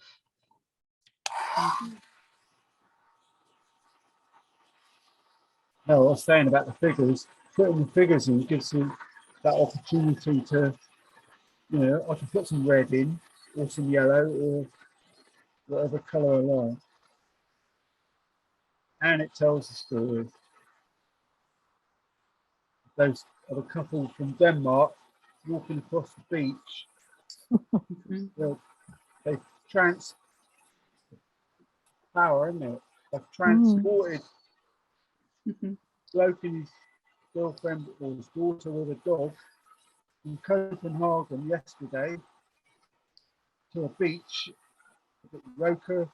No, I was saying about the figures, putting the figures in gives you that opportunity to, you know, I can put some red in or some yellow or whatever colour I like. And it tells the story. Those are the couple from Denmark walking across the beach. They've power, isn't it? They've transported bloke and his girlfriend or his daughter with a dog from Copenhagen yesterday to a beach at Roker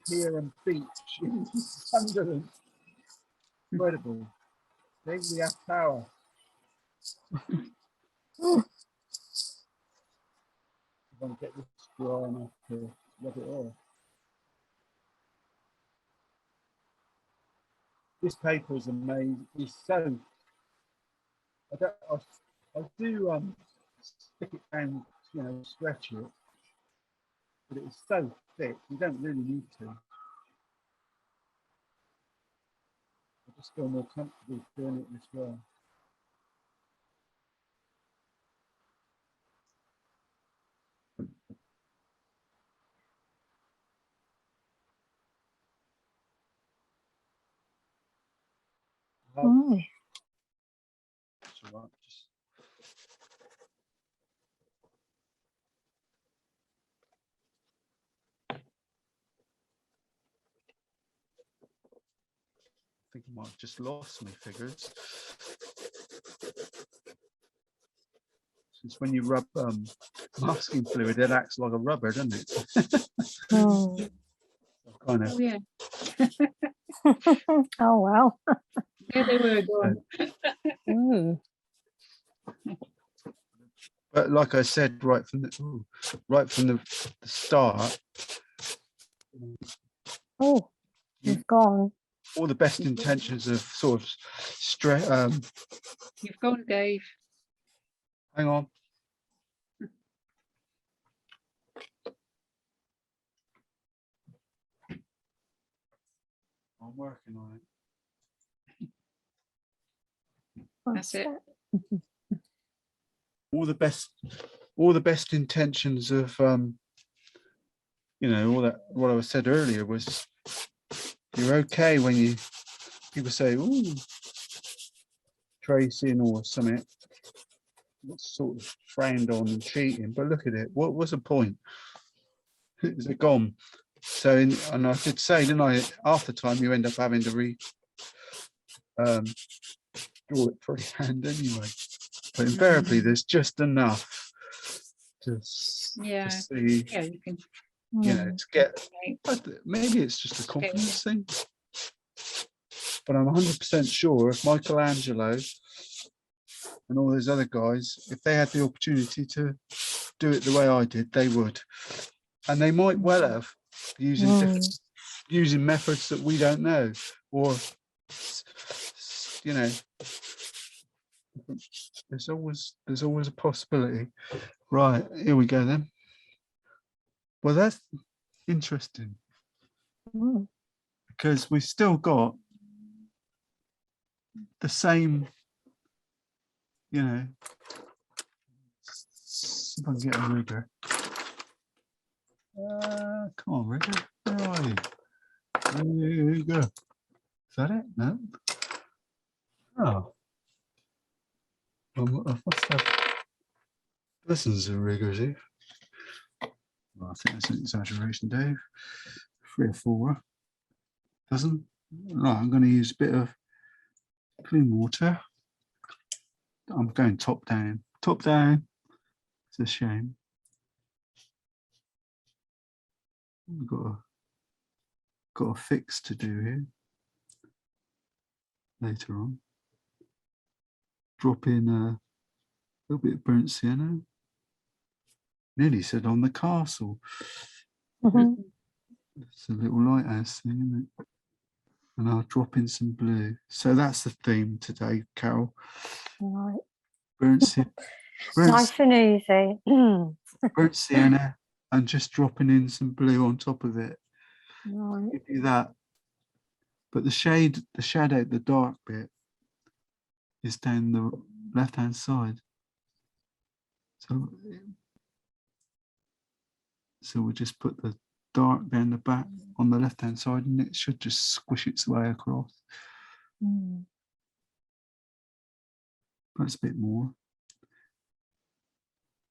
Pier and Beach in Sunderland. Incredible. They have power. I'm going to get this dry enough to rub it off. This paper is amazing. It's so. I do stick it down, you know, stretch it, but it's so thick. You don't really need to. I just feel more comfortable doing it this way. That's all right. I think I might have just lost my figures. Since when you rub masking fluid, it acts like a rubber, doesn't it? Kind of. Oh, yeah. Oh, well. Yeah, they were gone. But like I said, right from the start. Oh, he's gone. All the best intentions of sort of stress. You've gone, Dave. Hang on. I'm working on it. That's it. All the best intentions of you know, all that what I said earlier was you're okay when people say, "Ooh, tracing or something." What's sort of frowned on and cheating, but look at it. What was the point? Is it gone? So, and I did say, didn't I? Half the time you end up having to draw it freehand anyway. But invariably, there's just enough to see. Yeah, you can. You know, to get. Maybe it's just a confidence thing. But I'm 100% sure if Michelangelo and all those other guys, if they had the opportunity to do it the way I did, they would. And they might well have, using methods that we don't know, or, you know, there's always a possibility. Right, here we go then. Well, that's interesting because we've still got the same, you know, see if I can get a rigger. Come on, rigger. Where are you? There you go. Is that it? No. Oh. I must have dozens of riggers here. Well, I think that's an exaggeration, Dave. 3 or 4 dozen. Right, I'm going to use a bit of clean water. I'm going top down. Top down. It's a shame. We've got a fix to do here. Later on. Drop in a little bit of burnt sienna. Nearly said on the castle. It's a little lighthouse thing, isn't it? And I'll drop in some blue. So that's the theme today, Carol. Right. Burnt Nice and easy. burnt sienna, and just dropping in some blue on top of it. Right. Give you that. But the shadow, the dark bit is down the left-hand side. So we'll just put the dark down the back on the left-hand side, and it should just squish its way across. That's a bit more.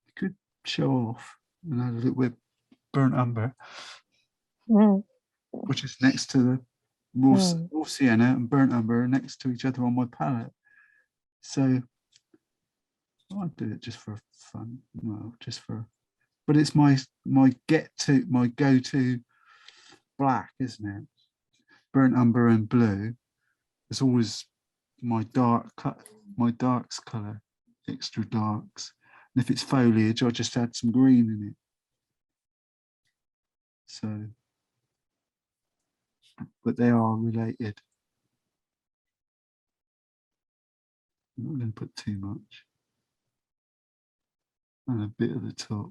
You could show off and add a little bit burnt umber, which is next to the raw sienna and burnt umber next to each other on my palette. So I do it just for fun. Well, just for, but it's my go-to black, isn't it? Burnt umber and blue. It's always my darks color, extra darks. And if it's foliage, I'll just add some green in it. So, but they are related. I'm not going to put too much. And a bit at the top.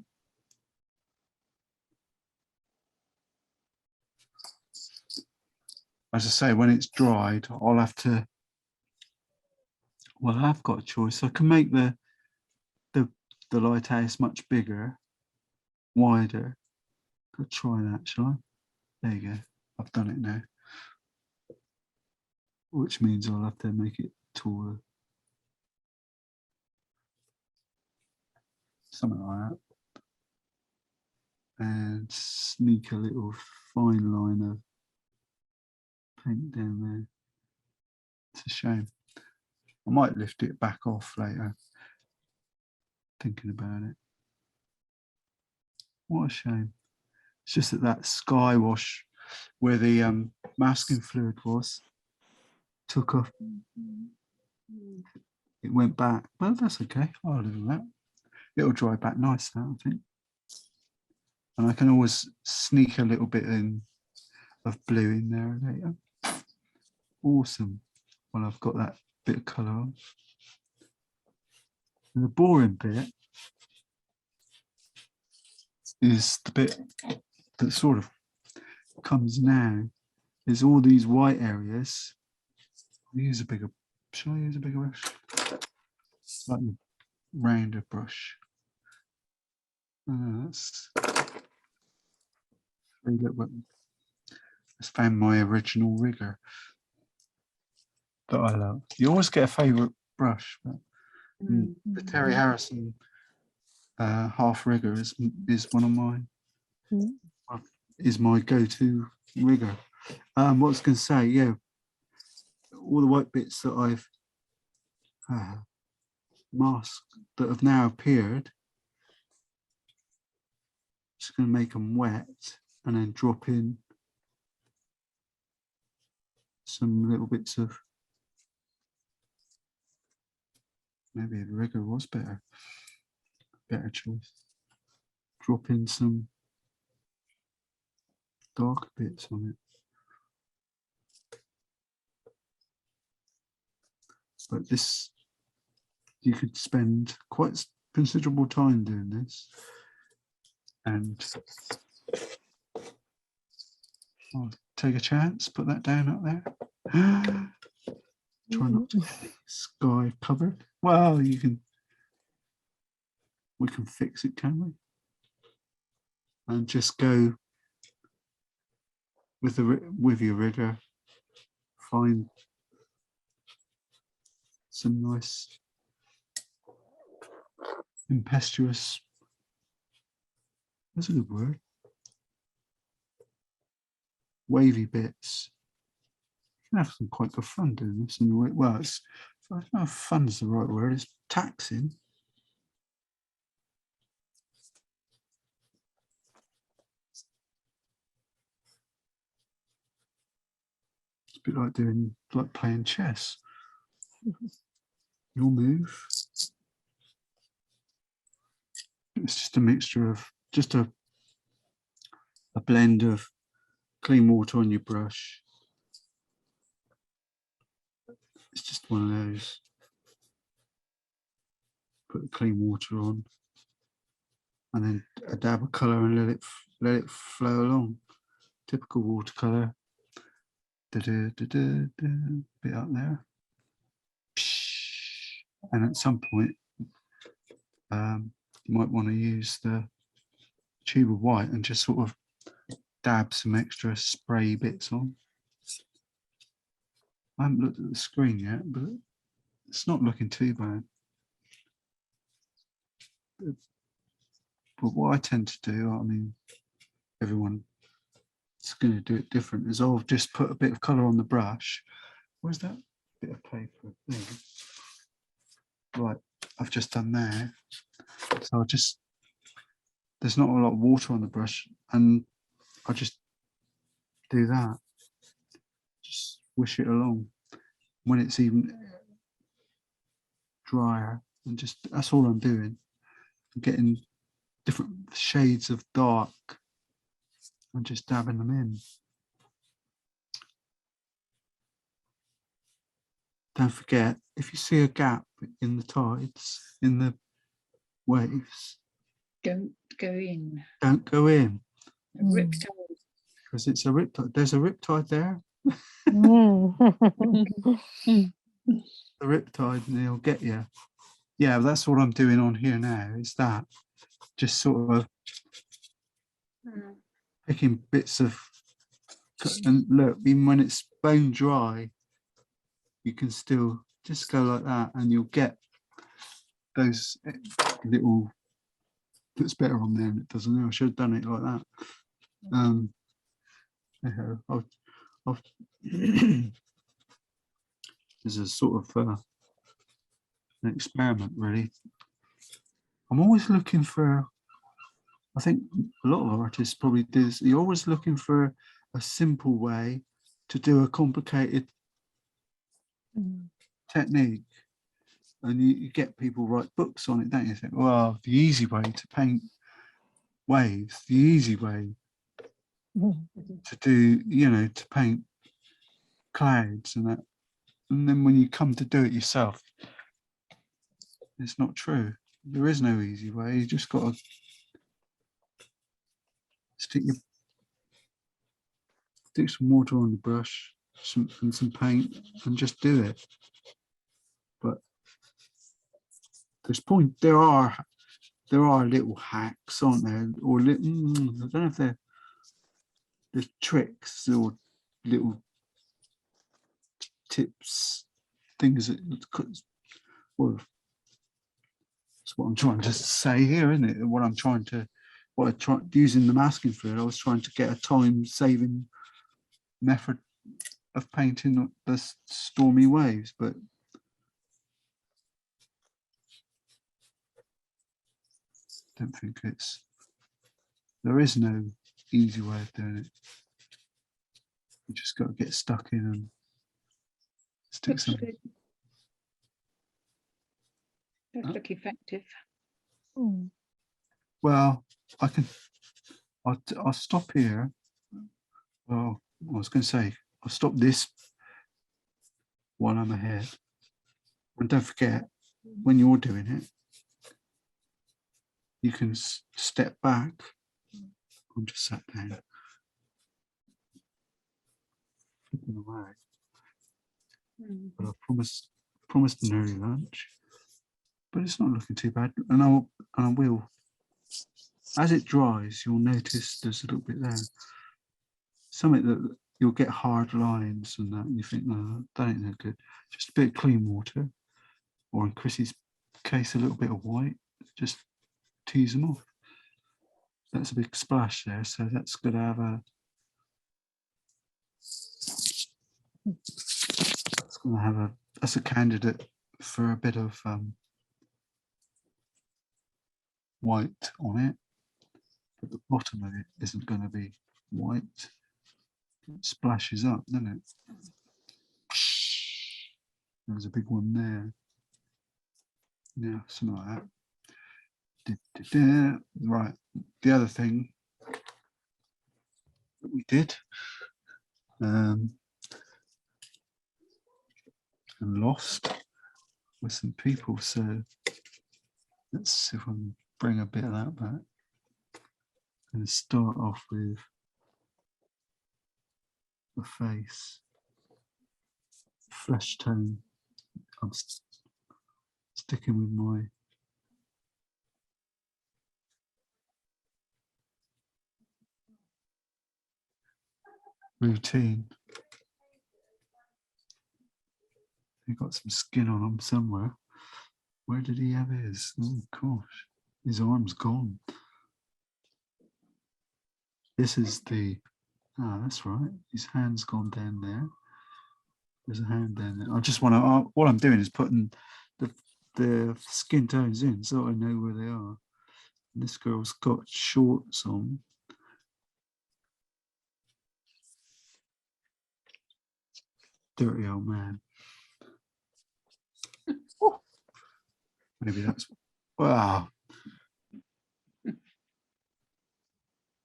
As I say, when it's dried, I'll have to, well, I've got a choice. I can make the lighthouse much bigger, wider. Could try that, shall I? There you go. I've done it now. Which means I'll have to make it taller. Something like that. And sneak a little fine line of paint down there. It's a shame. I might lift it back off later. Thinking about it. What a shame. It's just that sky wash where the masking fluid was took off. It went back, but that's okay. I'll live with that. It'll dry back nice now, I think. And I can always sneak a little bit in of blue in there later. Awesome. Well, I've got that bit of colour on. And the boring bit is the bit that sort of comes now. There's all these white areas. I'll use a bigger, shall I use a bigger brush? Slightly rounder brush. That's found my original rigger that I love. You always get a favourite brush, but the Terry Harrison half rigger is one of mine. Is my go-to rigger. What I was going to say, yeah, all the white bits that I've masked that have now appeared, just going to make them wet and then drop in some little bits of, maybe the rigger was better choice. Drop in some dark bits on it. But this, you could spend quite considerable time doing this. And I'll take a chance, put that down up there. Try not to get the sky covered. Well, we can fix it, can we? And just go with your rigger, find some nice impetuous, that's a good word, wavy bits. You can have some quite good fun doing this in the way. Well, I don't know if fun's the right word, it's taxing. It's a bit like playing chess. Your move. It's just a mixture of a blend of clean water on your brush. It's just one of those. Put the clean water on, and then a dab of colour and let it flow along. Typical watercolour. Bit up there. And at some point, you might want to use the tube of white and just sort of dab some extra spray bits on. I haven't looked at the screen yet, but it's not looking too bad. But what I tend to do, I mean, everyone's going to do it different, is I'll just put a bit of colour on the brush. Where's that bit of paper? There. Right, I've just done there. So I'll just, there's not a lot of water on the brush, and I just do that. Just swish it along. When it's even drier, and just, that's all I'm doing. I'm getting different shades of dark and just dabbing them in. Don't forget, if you see a gap in the tides, in the waves, don't go in. Don't go in. A riptide. Because it's a riptide. There's a riptide there. The riptide, and it'll get you. Yeah, that's what I'm doing on here now. Is that just sort of picking bits of, and look, even when it's bone dry, you can still just go like that, and you'll get those little. It's better on there than it does on there. I should have done it like that. There's a sort of an experiment, really. I'm always looking for, I think a lot of artists probably do this, you're always looking for a simple way to do a complicated technique. And you get people write books on it, don't you? Think, well, the easy way to paint waves, the easy way to do, you know, to paint clouds and that. And then when you come to do it yourself, it's not true. There is no easy way. You just got to stick some water on the brush, and some paint, and just do it. But there are little hacks, aren't there? Or I don't know if they're tricks or little tips, things that, well, that's what I'm trying to say here, isn't it? Using the masking fluid, I was trying to get a time-saving method of painting the stormy waves, but I don't think there is no easy way of doing it. You just got to get stuck in and stick something. Does look effective. Well, I'll stop here. Well, I was going to say, I'll stop this while I'm ahead. And don't forget, when you're doing it, you can step back. I'm just sat down. Flipping away. But I promised an early lunch. But it's not looking too bad. And I will. As it dries, you'll notice there's a little bit there. Something that you'll get hard lines and that, and you think, no, that ain't no good. Just a bit of clean water, or in Chrissy's case, a little bit of white, just tease them off. That's a big splash there, so that's going to have that's a candidate for a bit of white on it, but the bottom of it isn't going to be white. It splashes up, doesn't it? There's a big one there. Yeah, something like that. Right. The other thing that we did and lost with some people. So let's see if I can bring a bit of that back. And start off with the face, flesh tone. I'm sticking with my routine. He got some skin on him somewhere. Where did he have his? Oh gosh, his arm's gone. This is the, that's right. His hand's gone down there. There's a hand down there. I just want to, all I'm doing is putting the skin tones in so I know where they are. And this girl's got shorts on. Dirty old man. Maybe that's, wow.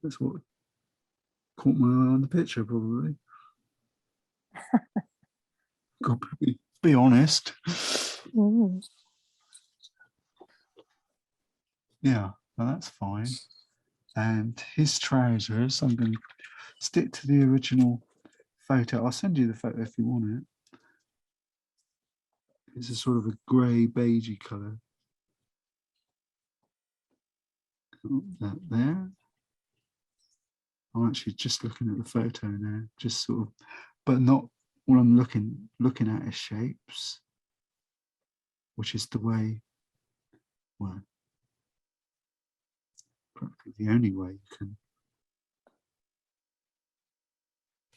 That's what caught my eye on the picture, probably. Got to be honest. Mm. Yeah, well, that's fine. And his trousers, I'm going to stick to the original photo. I'll send you the photo if you want it. It's a sort of a grey, beigey colour. That there. I'm actually just looking at the photo now, just sort of, but not what I'm looking at is shapes, which is the way, well, practically the only way you can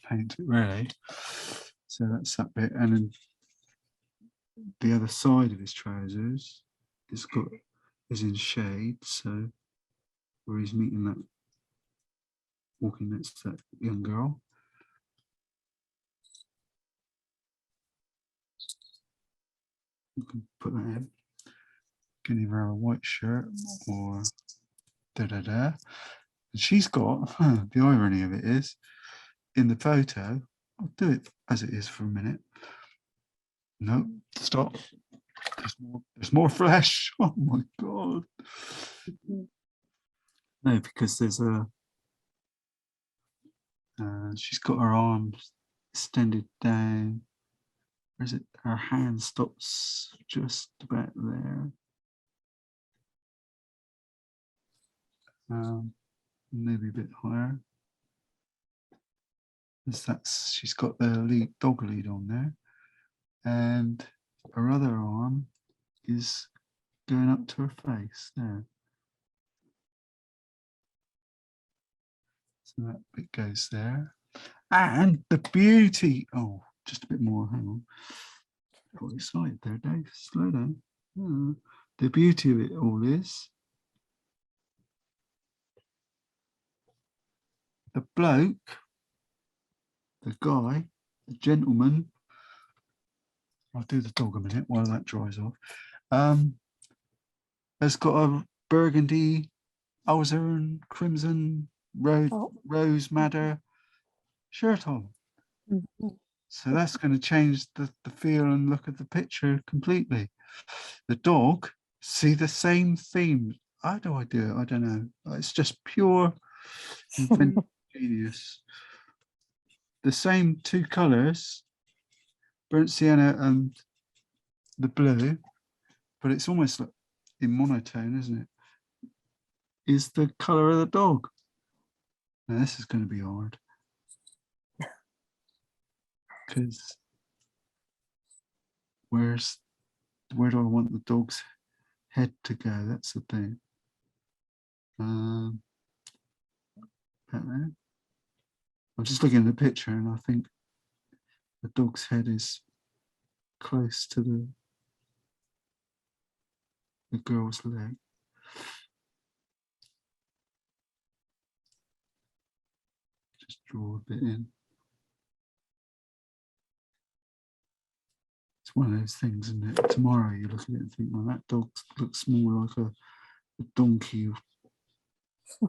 paint it, really. So that's that bit, and then the other side of his trousers is in shade, so where he's meeting that, walking next to that young girl. You can put that in. Can either have a white shirt or da-da-da. And she's got, the irony of it is, in the photo, I'll do it as it is for a minute. No, stop. There's more flesh. Oh my God. No, because there's a, she's got her arms extended down. Or is it her hand stops just about there? Maybe a bit higher. That's, she's got the dog lead on there, and her other arm is going up to her face there. So that bit goes there, and the beauty. Oh, just a bit more. Hang on. Got excited there, Dave. Slow down. The beauty of it all is the bloke, the guy, the gentleman. I'll do the dog a minute while that dries off. Has got a burgundy, alizarin, crimson, rose madder shirt on. Mm-hmm. So that's going to change the feel and look of the picture completely. The dog, see the same theme. How do I do it? I don't know. It's just pure genius. The same two colours, burnt sienna and the blue, but it's almost like in monotone, isn't it? Is the colour of the dog. Now this is going to be hard. Because where do I want the dog's head to go? That's the thing. I'm just looking at the picture and I think the dog's head is close to the girl's leg. Just draw a bit in. It's one of those things, isn't it? Tomorrow you look at it and think, well, that dog looks more like a donkey or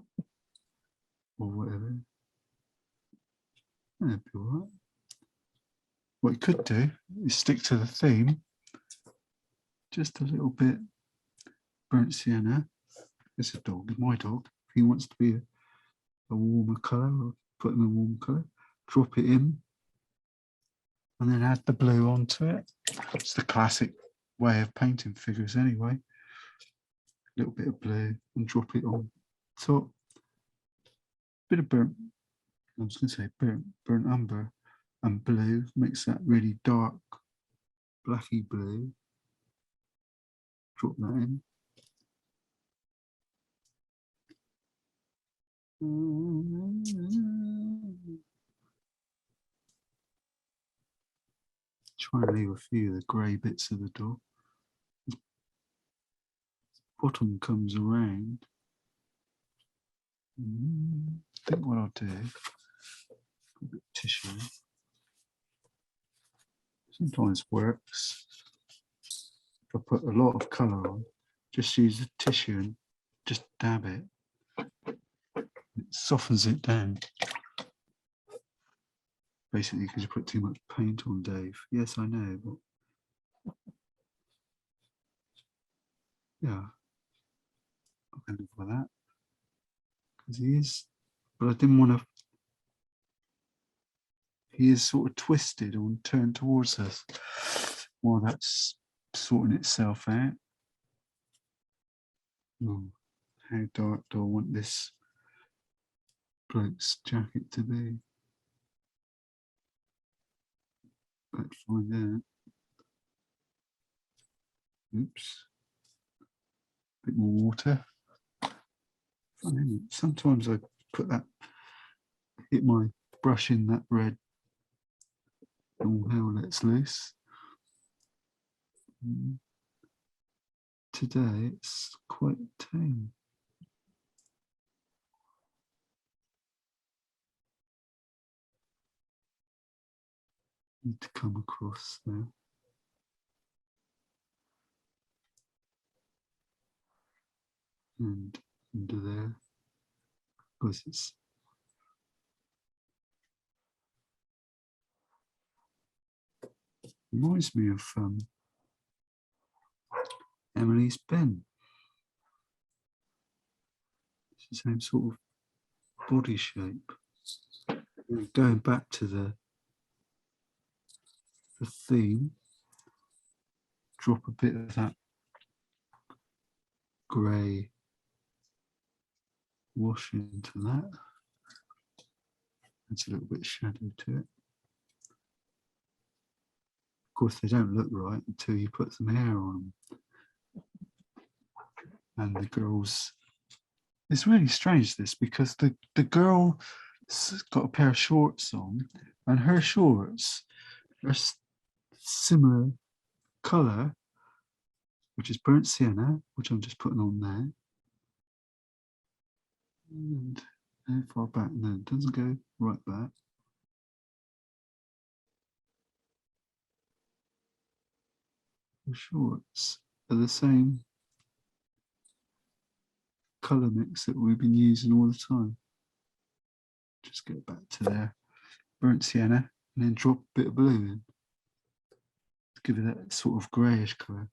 whatever. That'd be all right. What you could do is stick to the theme. Just a little bit burnt sienna. It's a dog, my dog. If he wants to be a warmer colour, I'll put him a warm colour. Drop it in. And then add the blue onto it. It's the classic way of painting figures anyway. A little bit of blue and drop it on top. Bit of burnt, I was going to say burnt umber and blue, makes that really dark, blacky blue. Drop that in. Try and leave a few of the grey bits of the dog. Bottom comes around. I think what I'll do, a bit of tissue. Sometimes works. If I put a lot of colour on, just use the tissue and just dab it. It softens it down. Basically, because you put too much paint on, Dave. Yes, I know, but yeah, I can live with that. Because he is, but I didn't want to. He is sort of twisted or turned towards us while that's sorting itself out. Oh, how dark do I want this bloke's jacket to be? Let's find out. Oops. Bit more water. Fun, isn't it? Sometimes I put that, hit my brush in that red. All hell lets loose. Today it's quite tame. Need to come across there. And under there, because it's reminds me of Emily's pen. It's the same sort of body shape. Going back to the theme, drop a bit of that grey wash into that. Adds a little bit of shadow to it. Of course, they don't look right until you put some hair on them. And the girls, it's really strange this, because the girl's got a pair of shorts on, and her shorts are similar colour, which is burnt sienna, which I'm just putting on there. And how far back? No, it doesn't go right back. The shorts are the same colour mix that we've been using all the time. Just get back to there, burnt sienna, and then drop a bit of blue in to give it that sort of greyish colour.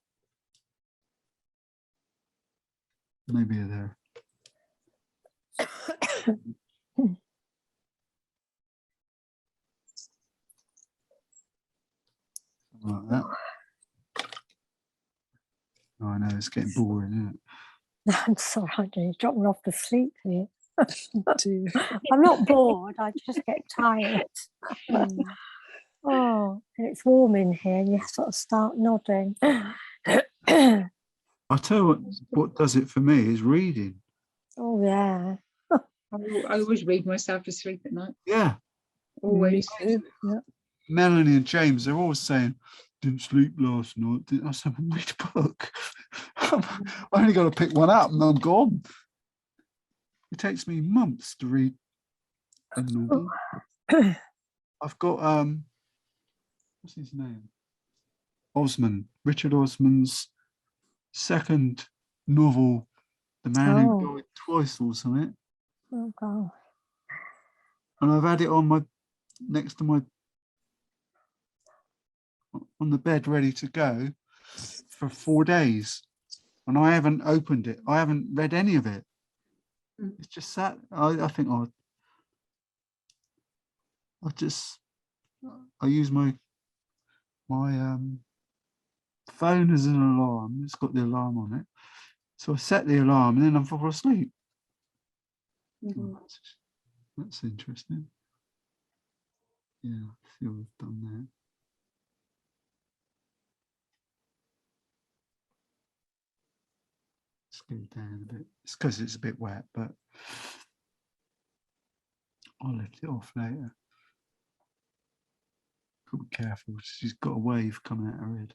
Maybe there. Like that. Oh, I know, it's getting boring, isn't it? I'm sorry, you're dropping off to sleep here. I'm not bored, I just get tired. Oh, and it's warm in here and you sort of start nodding. I'll tell you what does it for me is reading. Oh, yeah. I always read myself to sleep at night. Yeah. Always. Yeah. Melanie and James, they're always saying, didn't sleep last night. I said, read a book. I only got to pick one up and I'm gone. It takes me months to read a novel. I've got, what's his name? Osman, Richard Osman's second novel, The Man Who Died Twice or something. Oh, God. And I've had it on my next to my on the bed ready to go for 4 days, and I haven't opened it. I haven't read any of it. It's just sat. I think I use my phone as an alarm. It's got the alarm on it, so I set the alarm and then I fall asleep. Oh, that's interesting. Yeah, I see what I've done there. Let's go down a bit. It's because it's a bit wet, but I'll lift it off later. Got to be careful. She's got a wave coming out her head.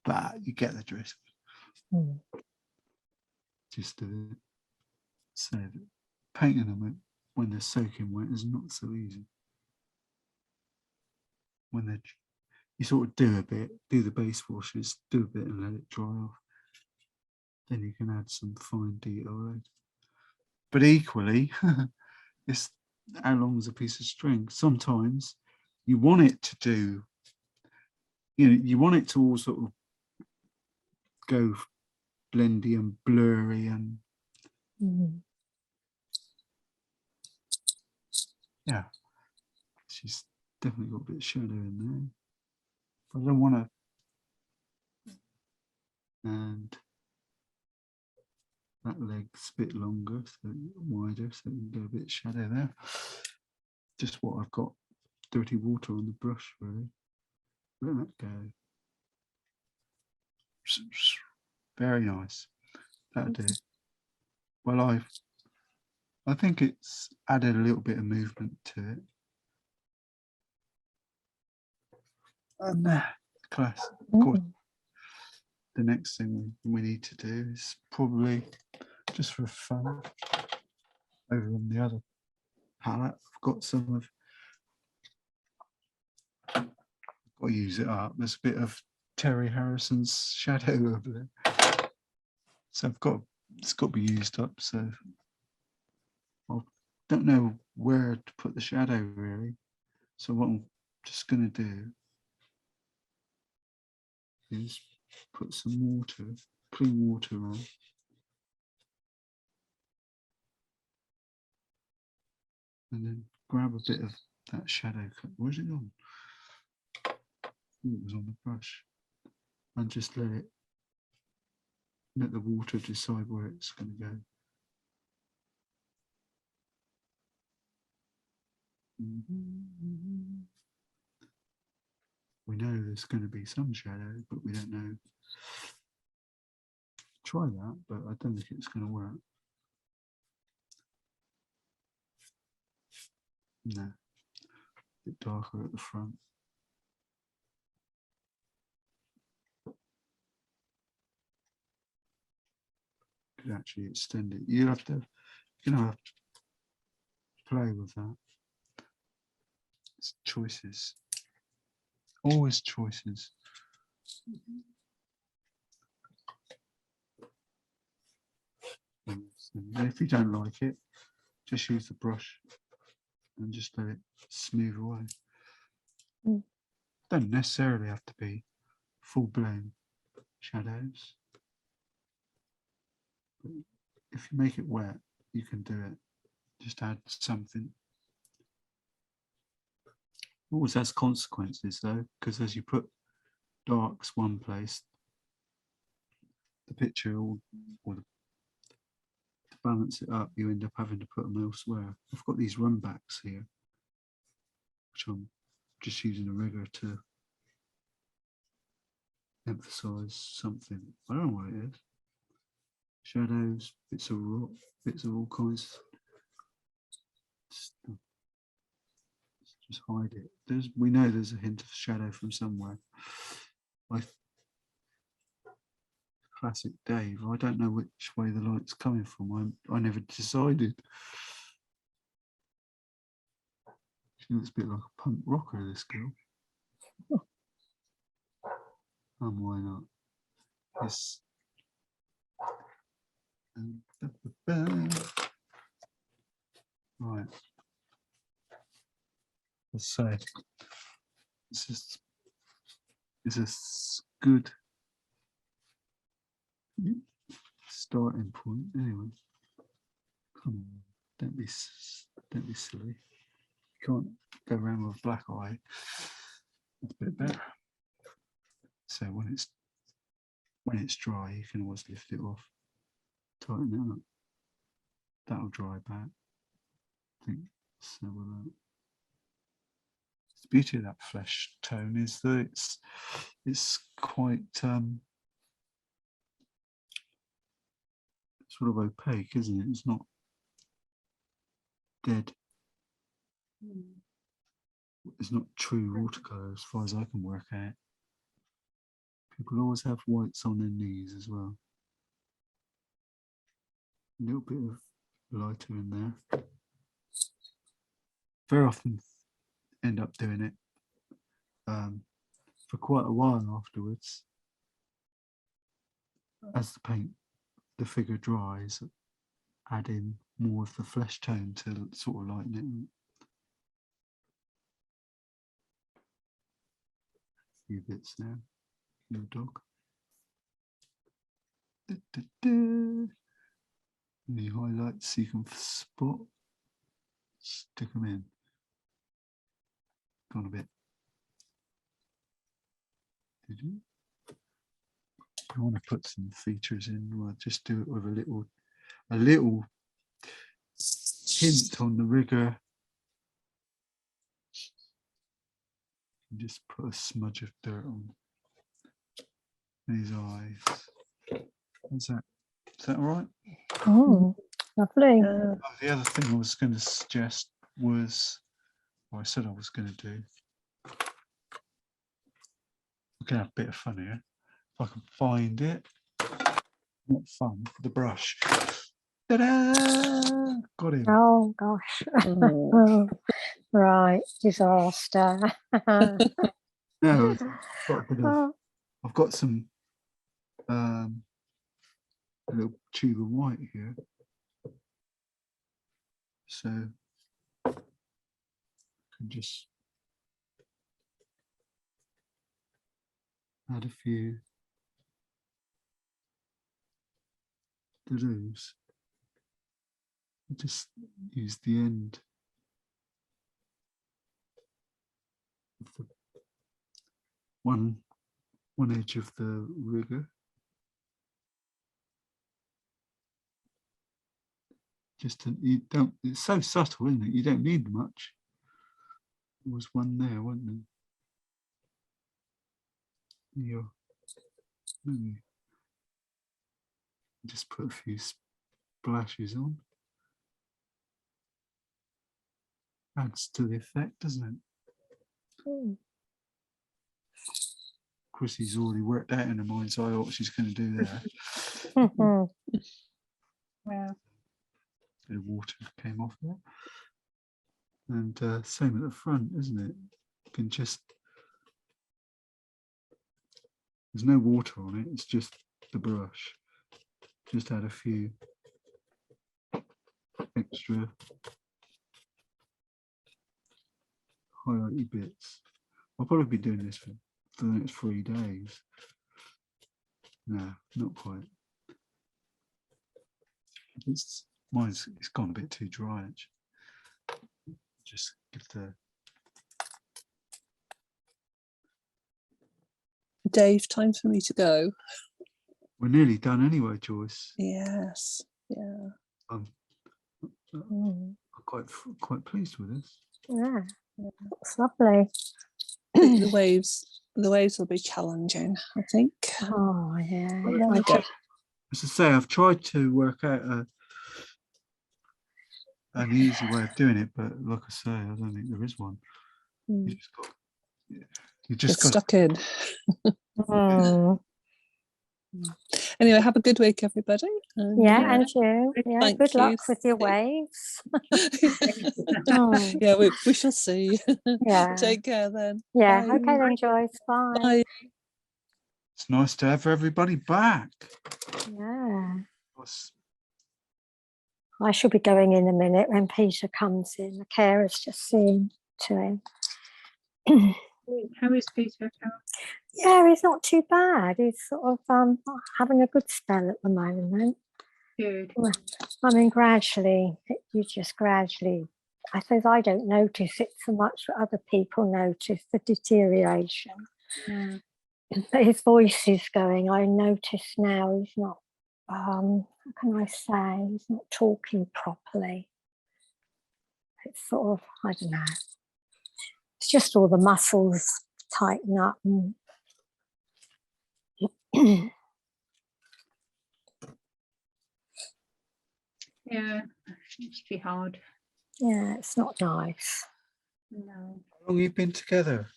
But you get the drift. Just do it. So painting them when they're soaking wet is not so easy. When they're, you sort of do a bit, do the base washes, do a bit and let it dry off. Then you can add some fine detail later. But equally, it's how long is a piece of string? Sometimes you want it to do, you want it to all sort of go blendy and blurry and yeah, she's definitely got a bit of shadow in there. But I don't want to, and that leg's a bit longer, so wider, so we can get a bit of shadow there. Just what I've got, dirty water on the brush, really. Let that go. Very nice. That'll do. Well, I think it's added a little bit of movement to it. And class. Of course, the next thing we need to do is probably just for fun. Over on the other palette, I've got some of. I've got to use it up. There's a bit of Terry Harrison's shadow over there, so it's got to be used up. So I don't know where to put the shadow really. So what I'm just going to do is put some water, clean water on. And then grab a bit of that shadow cut. Where's it gone? It was on the brush. And just let the water decide where it's going to go. We know there's going to be some shadow, but we don't know. Try that, but I don't think it's going to work. No, a bit darker at the front. Could actually extend it. You have to, have to play with that. It's choices. Always choices. And if you don't like it, just use the brush and just let it smooth away. Don't necessarily have to be full-blown shadows. But if you make it wet, you can do it. Just add something. Always has consequences though, because as you put darks one place, the picture to balance it up, you end up having to put them elsewhere. I've got these run backs here, which I'm just using a rigger to emphasize something. I don't know what it is. Shadows, bits of rock, bits of all kinds. Just hide it. We know there's a hint of shadow from somewhere. Classic Dave. I don't know which way the light's coming from. I never decided. She looks a bit like a punk rocker, this girl. And why not? Yes. Right. let's say it's a good starting point. Anyway, come on, don't be silly. You can't go around with a black eye. It's a bit better. So when it's dry, you can always lift it off, tighten it up. That'll dry back. I think so. The beauty of that flesh tone is that it's quite sort of opaque, isn't it? It's not dead. It's not true watercolor as far as I can work out. People always have whites on their knees as well. A little bit of lighter in there. Very often end up doing it for quite a while afterwards. As the figure dries, add in more of the flesh tone to sort of lighten it. A few bits there. Your dog. Any highlights you can spot, stick them in. Gone a bit. Did you? I want to put some features in. Well, just do it with a little hint on the rigger. Just put a smudge of dirt on his eyes. What's that? Is that all right? Oh, lovely. The other thing I was going to suggest was, or I said I was going to do, we're going to have a bit of fun here. If I can find it. Not fun, the brush. Ta-da! Got him. Oh, gosh. Oh, right, disaster. No, I've got some a little tube of white here. So I can just add a few doodles. Just use the end of the one edge of the rigger. You don't. It's so subtle, isn't it? You don't need much. There was one there, wasn't there? Maybe just put a few splashes on. Adds to the effect, doesn't it? Of course, he's already worked out in her mind's eye what she's going to do there. Wow. The water came off there. And same at the front, isn't it? You can just, there's no water on it, it's just the brush. Just add a few extra highlighty bits. I'll probably be doing this for the next 3 days. No, not quite. It's gone a bit too dry actually. Just give the Dave, time for me to go. We're nearly done anyway, Joyce. Yes. Yeah. I'm quite pleased with this. Yeah, it's lovely. The waves will be challenging, I think. Oh, yeah. As I say, I've tried to work out an easy way of doing it, but like I say, I don't think there is one. You just got stuck in. Anyway, have a good week, everybody. Yeah, and you. Yeah, good luck with your waves. Yeah, we shall see. Yeah. Take care then. Yeah. Bye. Okay then, Joyce. Bye. Bye. It's nice to have everybody back. Yeah. I shall be going in a minute when Peter comes in. The carer's just seen to him. How is Peter? Yeah, he's not too bad. He's sort of having a good spell at the moment. Good. I mean, gradually, you just gradually, I suppose I don't notice it so much, but other people notice the deterioration. Mm. But his voice is going. I notice now he's not, how can I say, he's not talking properly. It's sort of, I don't know. It's just all the muscles tighten up. And Yeah, it must be hard. yeah, it's not nice. No. How long have you been together?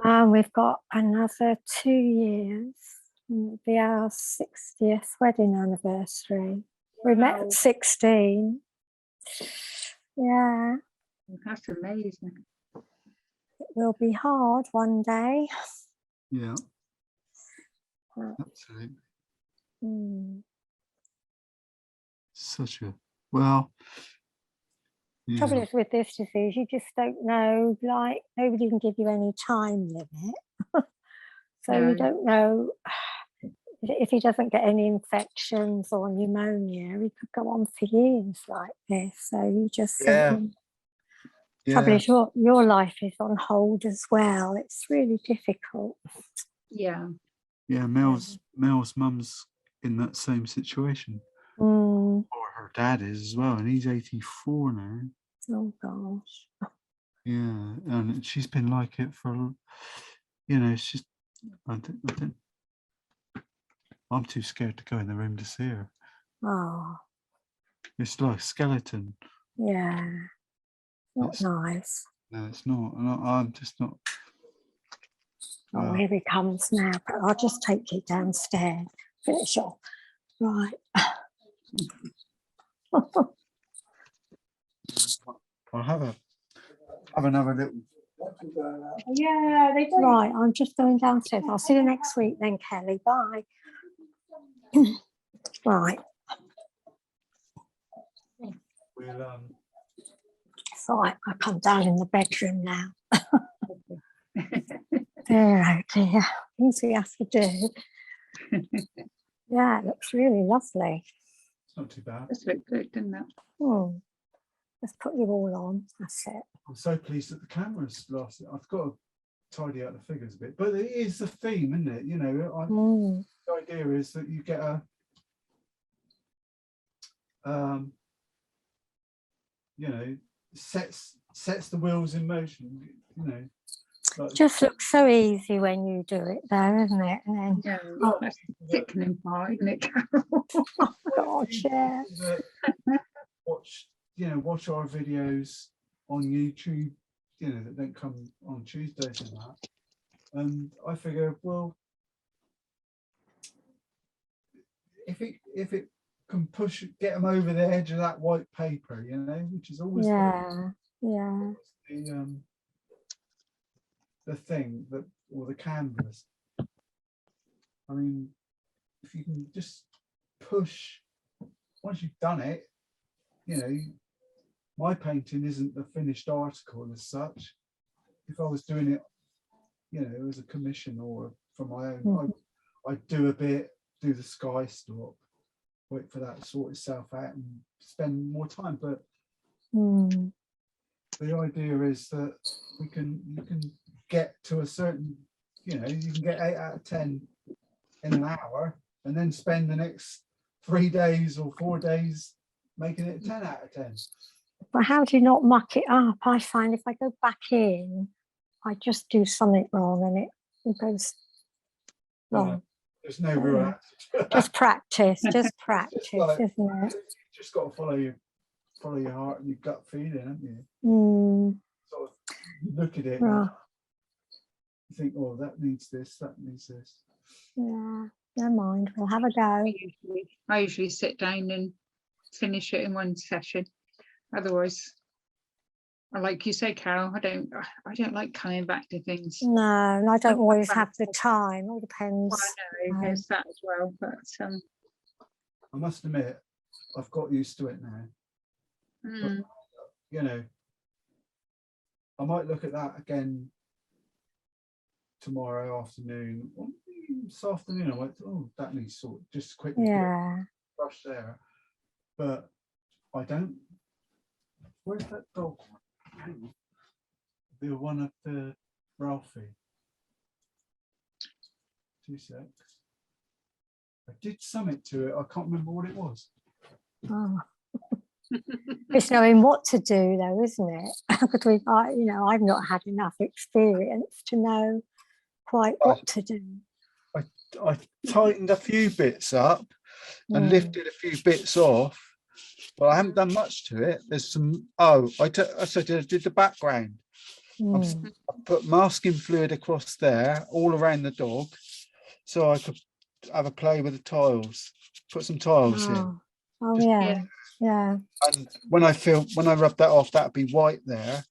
We've got another 2 years. It'll be our 60th wedding anniversary. We met Wow. at 16. Yeah, That's amazing. it will be hard one day. Yeah, Uh, absolutely. Such a, well, yeah. Trouble is with this disease, you just don't know, like nobody can give you any time limit. So No. you don't know if he doesn't get any infections or pneumonia, he could go on for years like this. So you just Yeah. trouble Yeah, is your life is on hold as well. It's really difficult. Yeah. yeah. Mel's mum's in that same situation, Mm. or her dad is as well, and he's 84 now. Oh gosh. Yeah, and she's been like it for, you know, it's just, I'm too scared to go in the room to see her. Oh, It's like a skeleton. yeah. Not It's, nice. no, it's not. And I'm just not. Oh, here he comes now. But I'll just take you downstairs. Finish off. Right. I'll have another little. Yeah, they do. Right, I'm just going downstairs. I'll see you next week then, Kelly. Bye. Right. We'll So I come down in the bedroom now. There, oh dear. Things we have to do. Yeah, it looks really lovely. It's not too bad. That's look good, didn't it? Let's put you all on. That's it. I'm so pleased that the camera's lasted. I've got to tidy out the figures a bit, but it is the theme, isn't it? You know, the idea is that you get a, you know, sets the wheels in motion. You know, like, Just looks so easy when you do it, though, isn't it? And then, Yeah, that's the sickening part, isn't it, Carol? oh gosh, yeah. Watch our videos on YouTube, you know, that don't come on Tuesdays and that. And I figure, well, if it can get them over the edge of that white paper, you know, which is always the thing that, or the canvas. I mean, if you can just push, once you've done it, you know, my painting isn't the finished article as such. If I was doing it, you know, as a commission or for my own, I'd do a bit, do the sky stop, wait for that to sort itself out and spend more time. But the idea is that you can get to a certain, you know, you can get 8 out of 10 in an hour and then spend the next 3 days or 4 days making it 10 out of 10. But how do you not muck it up? I find if I go back in, I just do something wrong and it goes wrong. There's no real answer. Just practice, just practice, isn't it? You just got to follow your heart and your gut feeling, haven't you? Sort of look at it. Right. You think, oh, that needs this, that needs this. Yeah, never mind. We'll have a go. I usually sit down and finish it in one session. Otherwise, like you say, Carol, I don't like coming back to things. No, and I don't always have the time. All depends. Well, I know there's that as well, but I must admit, I've got used to it now. But, you know, I might look at that again tomorrow afternoon. Or this afternoon, I went, oh, that needs sort just quickly brush there. But I don't. Where's that dog? The one up the Ralphie. 2 secs. I did something to it. I can't remember what it was. Oh. It's knowing what to do, though, isn't it? Because I've not had enough experience to know quite what to do. I tightened a few bits up and lifted a few bits off, but I haven't done much to it. There's some. I did the background. I put masking fluid across there, all around the dog, so I could have a play with the tiles. Put some tiles in. Oh yeah. And when I rub that off, that'll be white there,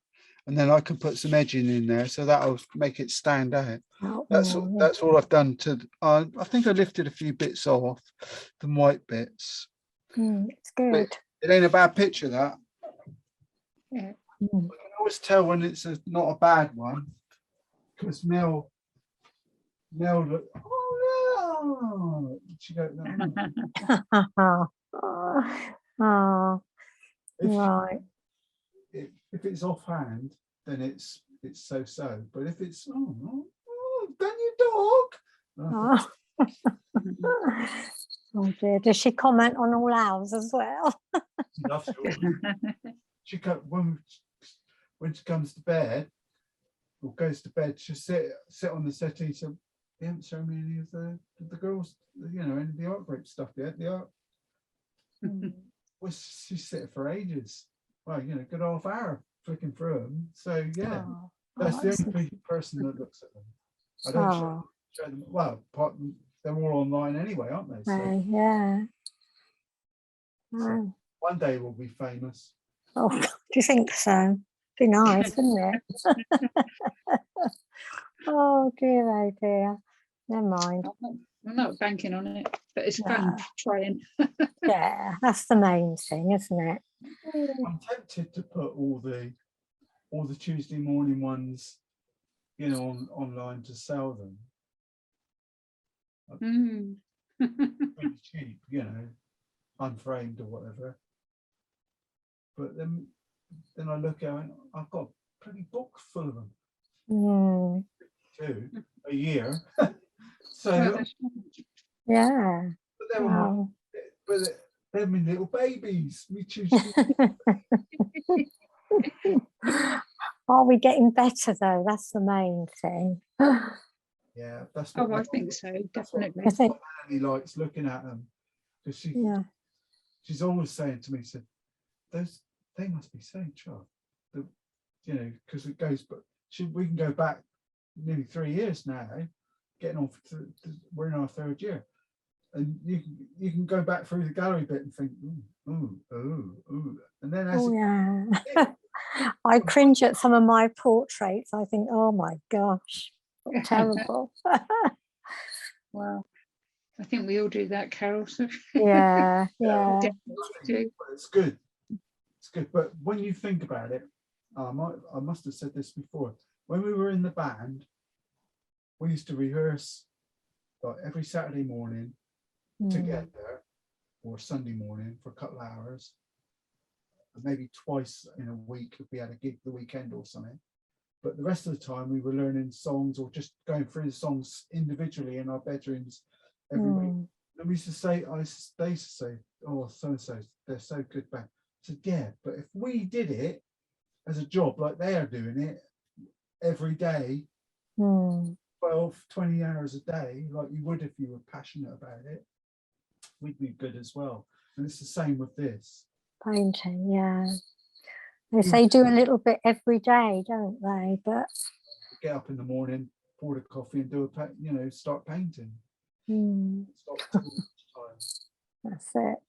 and then I can put some edging in there, so that'll make it stand out. That's all I've done to. I think I lifted a few bits off, the white bits. It's good. It ain't a bad picture, that. Yeah. I can always tell when it's not a bad one, because Mel looked. Oh no! She goes. Right. If it's offhand, then it's so. But if it's done your dog. Oh dear. Does she comment on all ours as well? She loves yours. She when she comes to bed or goes to bed, she'll sit on the settee. So they haven't shown me any of the girls, any of the art group stuff yet. The art. Well, she's sitting for ages. Well, good half hour flicking through them. So yeah, that's the only person that looks at them. I don't show them. Well, they're all online anyway, aren't they? So, so one day we'll be famous. Oh, do you think so? Be nice, wouldn't it? Oh dear. Never mind. I'm not banking on it, but it's fun trying. Yeah, that's the main thing, isn't it? I'm tempted to put all the Tuesday morning ones, online to sell them. Really cheap, unframed or whatever. But then I look at it, I've got a bloody book full of them. 2 a year. So yeah. But they're my little babies. We Tuesday. Are we getting better though? That's the main thing. Yeah, that's what I think so, definitely. Melanie likes looking at them because she's always saying to me, said, they must be so chuffed, because it goes, but we can go back nearly 3 years now, getting on we're in our 3rd year, and you can go back through the gallery bit and think, ooh, and then as I cringe at some of my portraits. I think, oh my gosh, terrible. Well, I think we all do that, Carol. So yeah. It's good. But when you think about it, I must have said this before. When we were in the band, we used to rehearse every Saturday morning together, or Sunday morning for a couple of hours, maybe twice in a week if we had a gig the weekend or something. But the rest of the time we were learning songs or just going through the songs individually in our bedrooms every week. And we used to say, they used to say, oh, so-and-so, they're so good band. I said, yeah, but if we did it as a job like they are doing it every day, 12, 20 hours a day, like you would if you were passionate about it, we'd be good as well. And it's the same with this. Painting, yeah. They say do a little bit every day, don't they? But get up in the morning, pour the coffee, and do start painting. Stop That's it.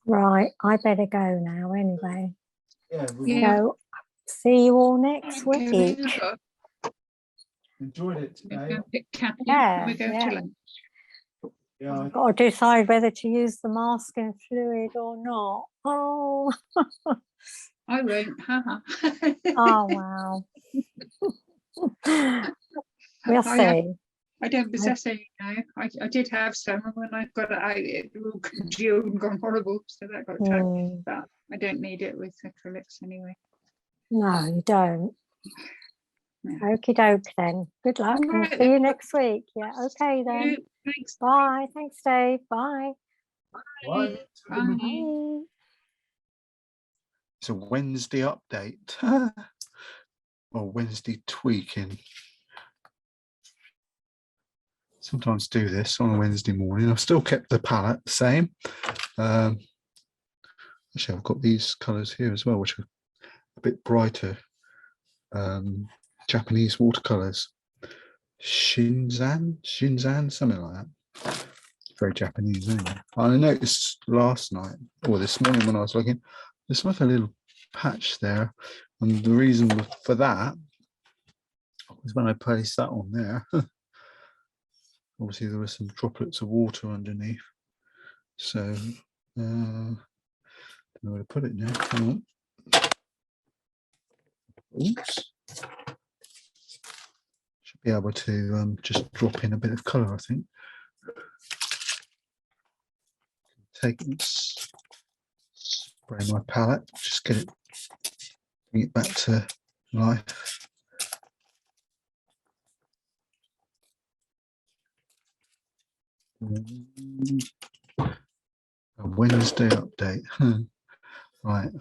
Right, I better go now anyway. So see you all next week. Enjoyed it today. I've got to decide whether to use the masking fluid or not. Oh, I won't. Haha. Oh, wow. We'll see. I don't possess any now. I did have some, and when I got it out, it all congealed and gone horrible. So that got chucked. But I don't need it with acrylics anyway. No, you don't. Yeah. Okie doke then. Good luck. All We'll right, see you next week. Yeah, okay then. Thanks. Bye. Thanks, Dave. Bye. Bye. Bye. Bye. It's a Wednesday update or Wednesday tweaking. Sometimes do this on a Wednesday morning. I've still kept the palette the same. Actually, I've got these colours here as well, which are a bit brighter. Japanese watercolours. Shinzan, something like that. Very Japanese, isn't it? I noticed last night or this morning when I was looking, there's like a little patch there, and the reason for that was when I placed that on there. Obviously, there were some droplets of water underneath, so I don't know where to put it now. Hang on. Oops. Should be able to just drop in a bit of colour, I think. Take it, spray my palette, just get it, bring it back to life. A Wednesday update. Right,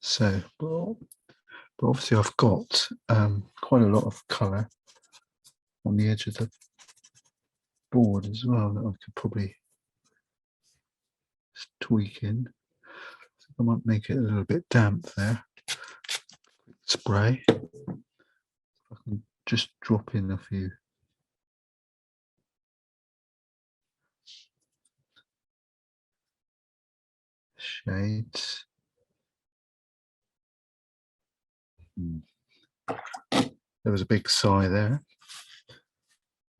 so but obviously I've got quite a lot of colour on the edge of the board as well that I could probably tweak in. So I might make it a little bit damp there. Quick spray. I can just drop in a few shades. There was a big sigh there.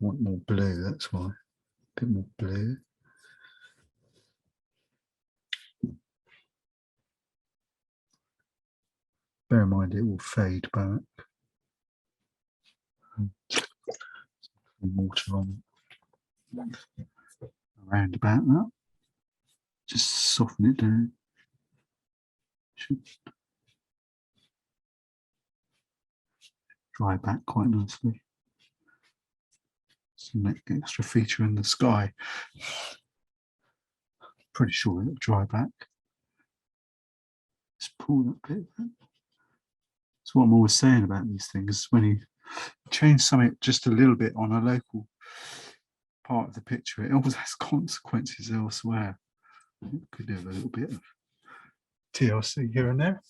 Want more blue, that's why. A bit more blue. Bear in mind it will fade back. Some water on around about that. Just soften it down. Should dry back quite nicely. Some extra feature in the sky. Pretty sure it'll dry back. Just pull that bit back. That's what I'm always saying about these things. When you change something just a little bit on a local part of the picture, it always has consequences elsewhere. It could have a little bit of TLC here and there.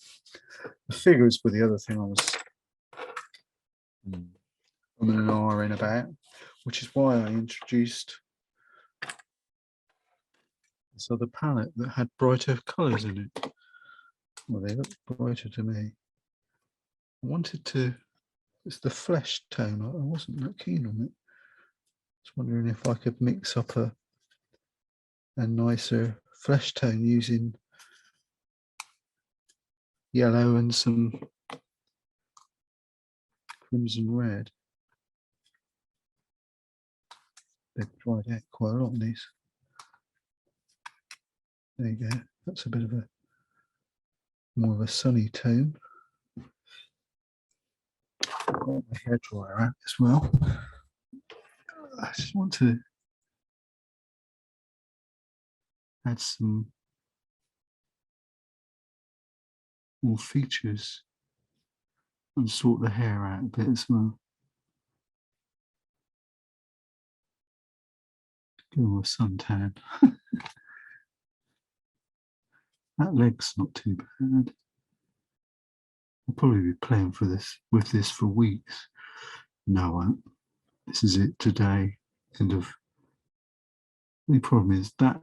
The figures were the other thing I was an R in about, which is why I introduced this other palette that had brighter colours in it. Well, they look brighter to me. I wanted to, it's the flesh tone, I wasn't that keen on it. I was wondering if I could mix up a nicer flesh tone using yellow and some crimson red. They've dried out quite a lot on these. There you go. That's a bit of a more of a sunny tone. Got my hairdryer out as well. I just want to add some more features and sort the hair out a bit as well. Go with suntan. That leg's not too bad. I'll probably be playing with this for weeks. No, I won't. This is it today. End of. The problem is that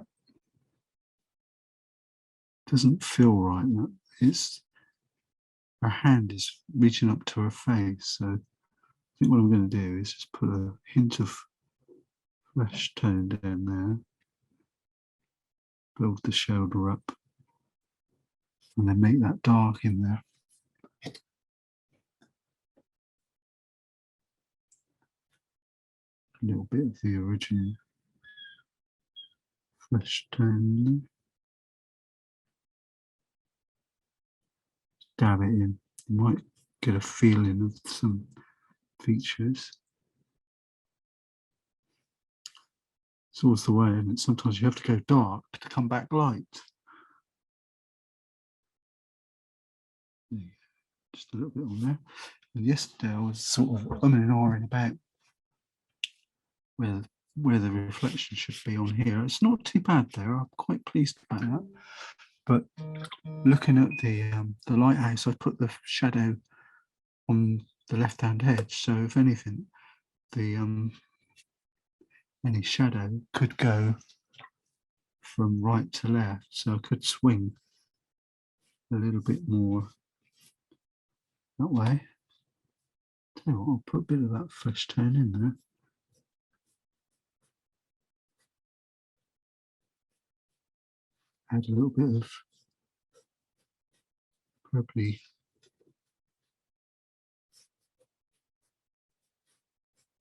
doesn't feel right. That it's her hand is reaching up to her face. So I think what I'm going to do is just put a hint of flesh tone down there. Build the shoulder up. and then make that dark in there. A little bit of the original flesh tone. Dab it in. You might get a feeling of some features. It's always the way, and sometimes you have to go dark to come back light. Just a little bit on there. And yesterday I was sort of umming and ahhing about where the reflection should be on here. It's not too bad there. I'm quite pleased about that. But looking at the lighthouse, I put the shadow on the left-hand edge. So if anything, the any shadow could go from right to left. So I could swing a little bit more that way. Tell you what, I'll put a bit of that flesh tone in there. Add a little bit of purpley.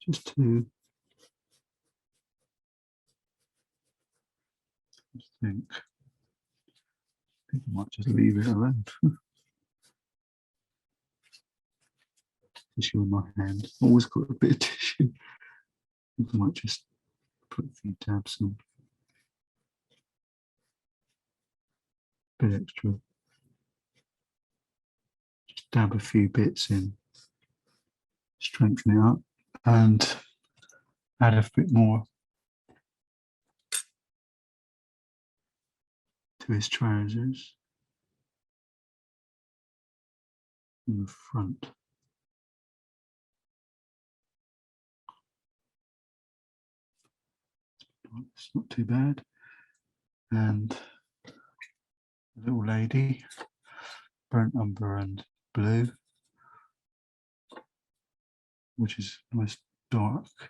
Just to think I might just leave it alone. Tissue in my hand. Always got a bit of tissue. I might just put a few tabs on. Bit extra. Just dab a few bits in. Strengthen it up and add a bit more to his trousers in the front. It's not too bad. And the little lady, burnt umber and blue, which is nice dark. I'm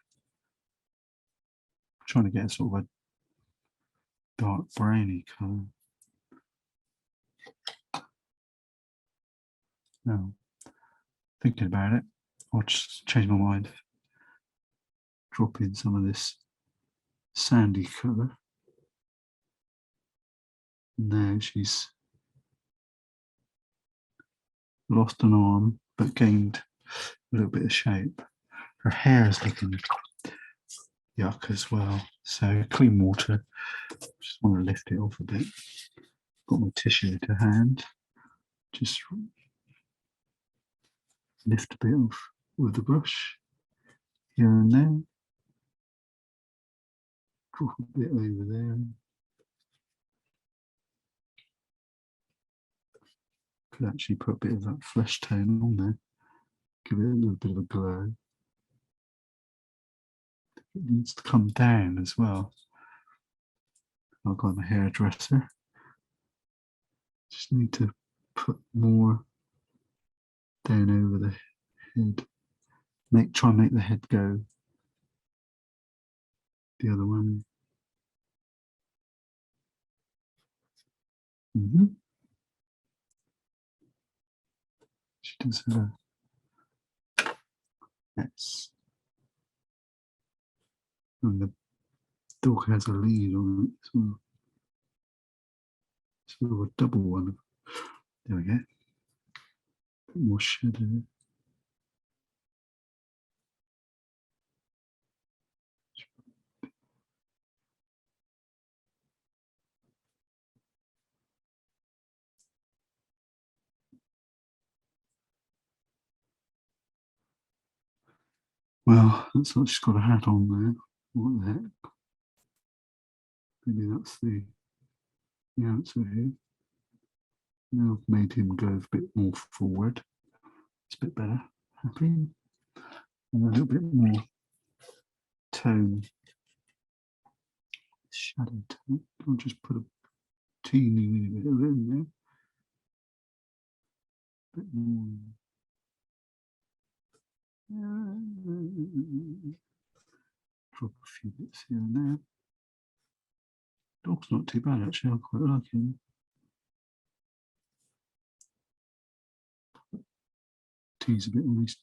trying to get sort of a dark browny colour. Now, thinking about it, I'll just change my mind. Drop in some of this sandy colour. Now she's lost an arm but gained a little bit of shape. Her hair is looking yuck as well. So clean water. Just want to lift it off a bit. Got my tissue to hand. Just lift a bit off with the brush here and there. Drop a bit over there. Could actually put a bit of that flesh tone on there. Give it a little bit of a glow. It needs to come down as well. I've got my hairdresser. Just need to put more down over the head. Try and make the head go the other way. She does have a yes. And the dog has a lead on it as well. Sort of a double one. There we go. A bit more shadow. Well, looks like she's got a hat on there. What the heck? Maybe that's the answer here. Now I've made him go a bit more forward. It's a bit better. Happy. And a little bit more tone. Shadow tone. I'll just put a teeny bit of it in there. A bit more. Drop a few bits here and there. Dog's not too bad actually, I quite like him. tease a bit on his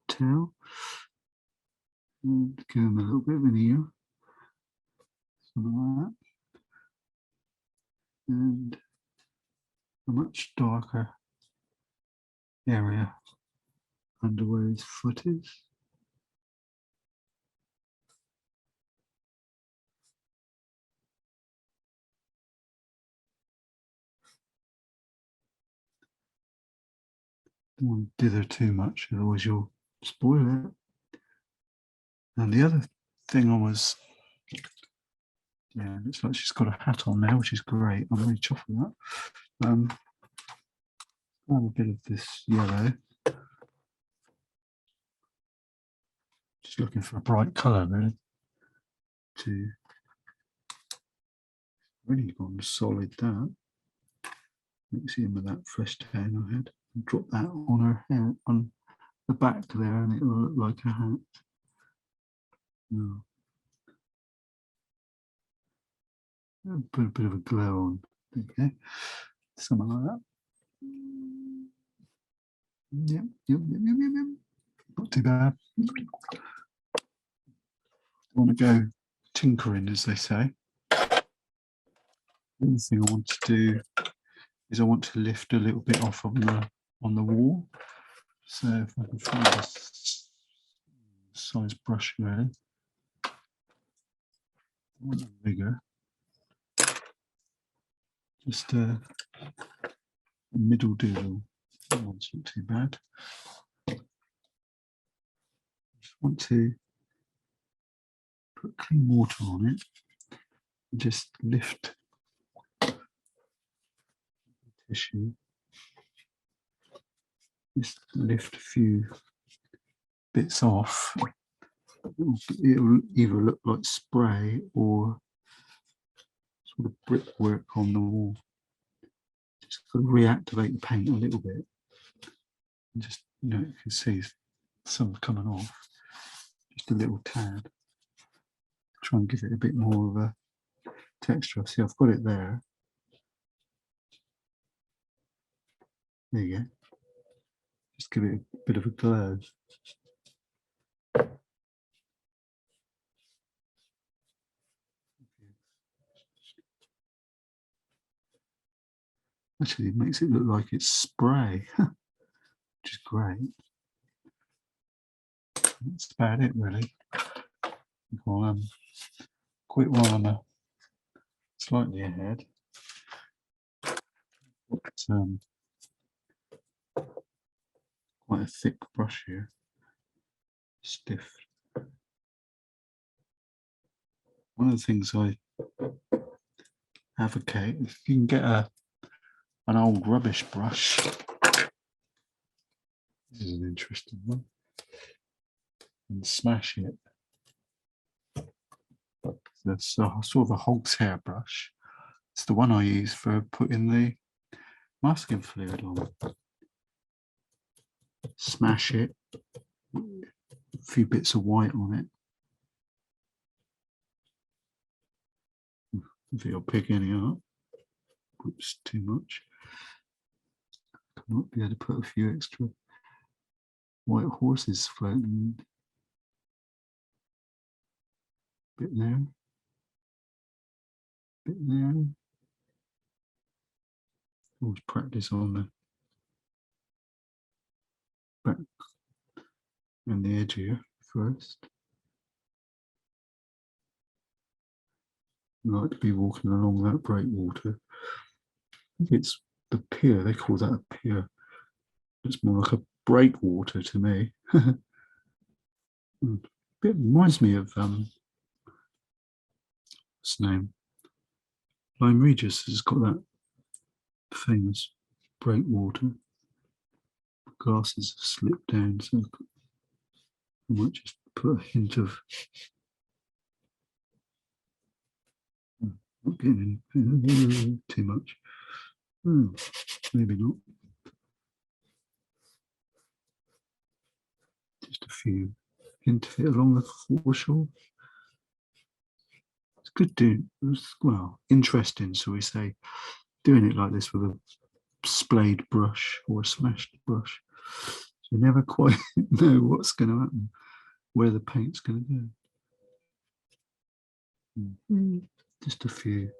tail. And give him a little bit of an ear. Something like that. And a much darker area under where his foot is. Don't want to dither too much, otherwise you'll spoil it. And the other thing I was, yeah, it looks like she's got a hat on now, which is great. I'm really chuffed with that. I have a bit of this yellow. Just looking for a bright colour, really. To really gone solid that. Mix in with that fresh tan I had. And drop that on her hair, on the back there, and it will look like a hat. No. Put a bit of a glow on. Okay, something like that. Yep. Not too bad. I want to go tinkering, as they say. The other thing I want to do is I want to lift a little bit off on the wall. So if I can find a size brush, really. Bigger. Just a middle doodle. That one's not too bad. Just want to put clean water on it and just lift the tissue. Just lift a few bits off. It'll either look like spray or sort of brickwork on the wall. Just got to reactivate the paint a little bit. And just, you know, you can see some coming off. Just a little tad. Try and give it a bit more of a texture. See, I've got it there. There you go. Just give it a bit of a glow. Actually, it makes it look like it's spray, which is great. That's about it, really. I'll quit while I'm slightly ahead. Got, quite a thick brush here, stiff. One of the things I advocate, if you can get an old rubbish brush, this is an interesting one, and smash it. That's sort of a hog's hair brush. It's the one I use for putting the masking fluid on. Smash it, a few bits of white on it. If it'll pick any up. Oops, too much. I might be able to put a few extra white horses floating. Bit there. Bit there. Always practice on the back and the edge here first. I like to be walking along that breakwater. I think it's the pier, they call that a pier. It's more like a breakwater to me. It reminds me of what's his name? Lyme Regis has got that famous breakwater. Glasses have slipped down, so I might just put a hint of not getting too much. Maybe not. Just a few hint of it along the foreshore. It's good doing, well, interesting, so we say, doing it like this with a splayed brush or a smashed brush. You never quite know what's going to happen, where the paint's going to go. Just a few.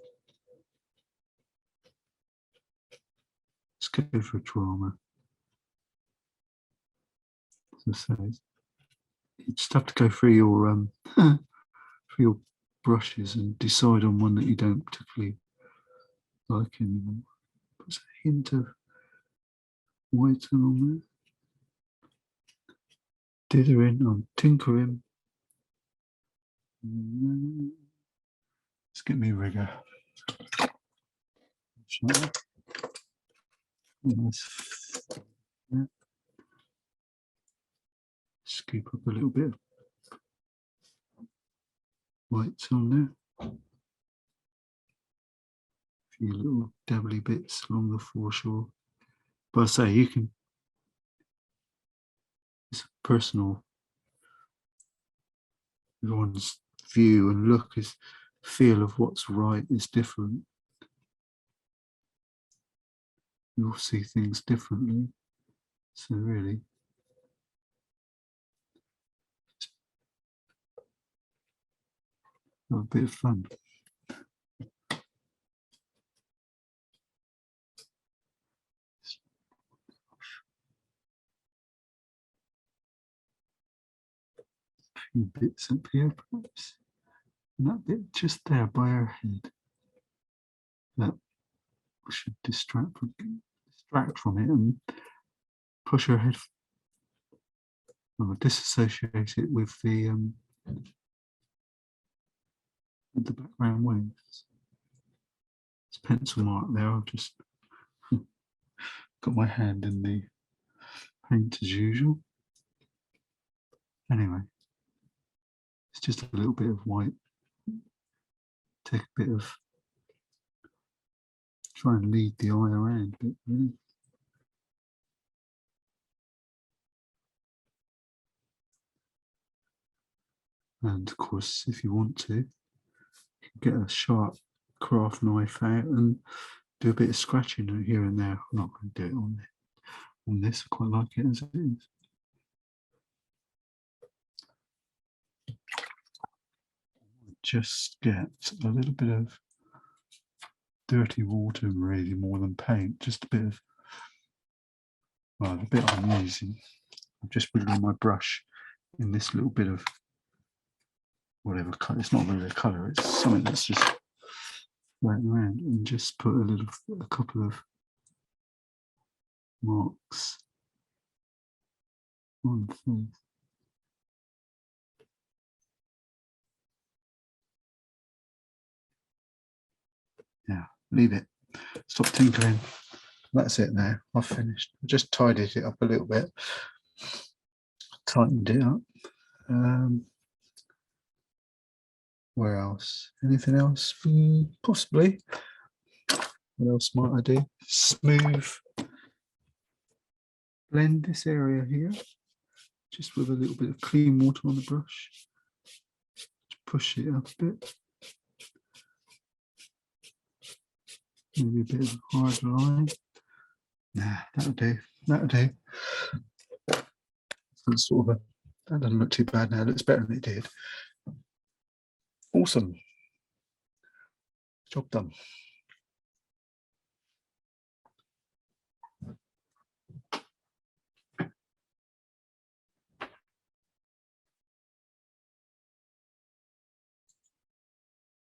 Let's go for drama. As I say, you just have to go through your through your brushes and decide on one that you don't particularly like anymore. Put a hint of white on there. Dithering, I'm tinkering. Let's get me rigger. Nice. Yeah. Scoop up a little bit. Whites on there. A few little dabbly bits along the foreshore. But I say you can, it's a personal, everyone's view and look is, feel of what's right is different. You'll see things differently. So really, a bit of fun. A few bits up here, perhaps. And that bit just there by her head. That should distract from it and push her head, or disassociate it with the background waves. It's pencil mark there. I've just got my hand in the paint as usual. Anyway, it's just a little bit of white. Take a bit of, try and lead the eye around a bit, really. And of course, if you want to, you can get a sharp craft knife out and do a bit of scratching here and there. I'm not going to do it on this. I quite like it as it is. Just get a little bit of dirty water, really, more than paint. Just a bit of, well, the bit I'm using, I'm just wiggling my brush in this little bit of whatever colour. It's not really a colour, it's something that's just floating around, and just put a couple of marks on the face. Yeah, leave it. Stop tinkering. That's it now. I've finished. I just tidied it up a little bit. Tightened it up. Where else? Anything else? Possibly. What else might I do? Smooth. Blend this area here. Just with a little bit of clean water on the brush. Just push it up a bit. Maybe a bit of a hard line. Nah, that'll do. That'll do. That's sort of that doesn't look too bad now. It looks better than it did. Awesome. Job done.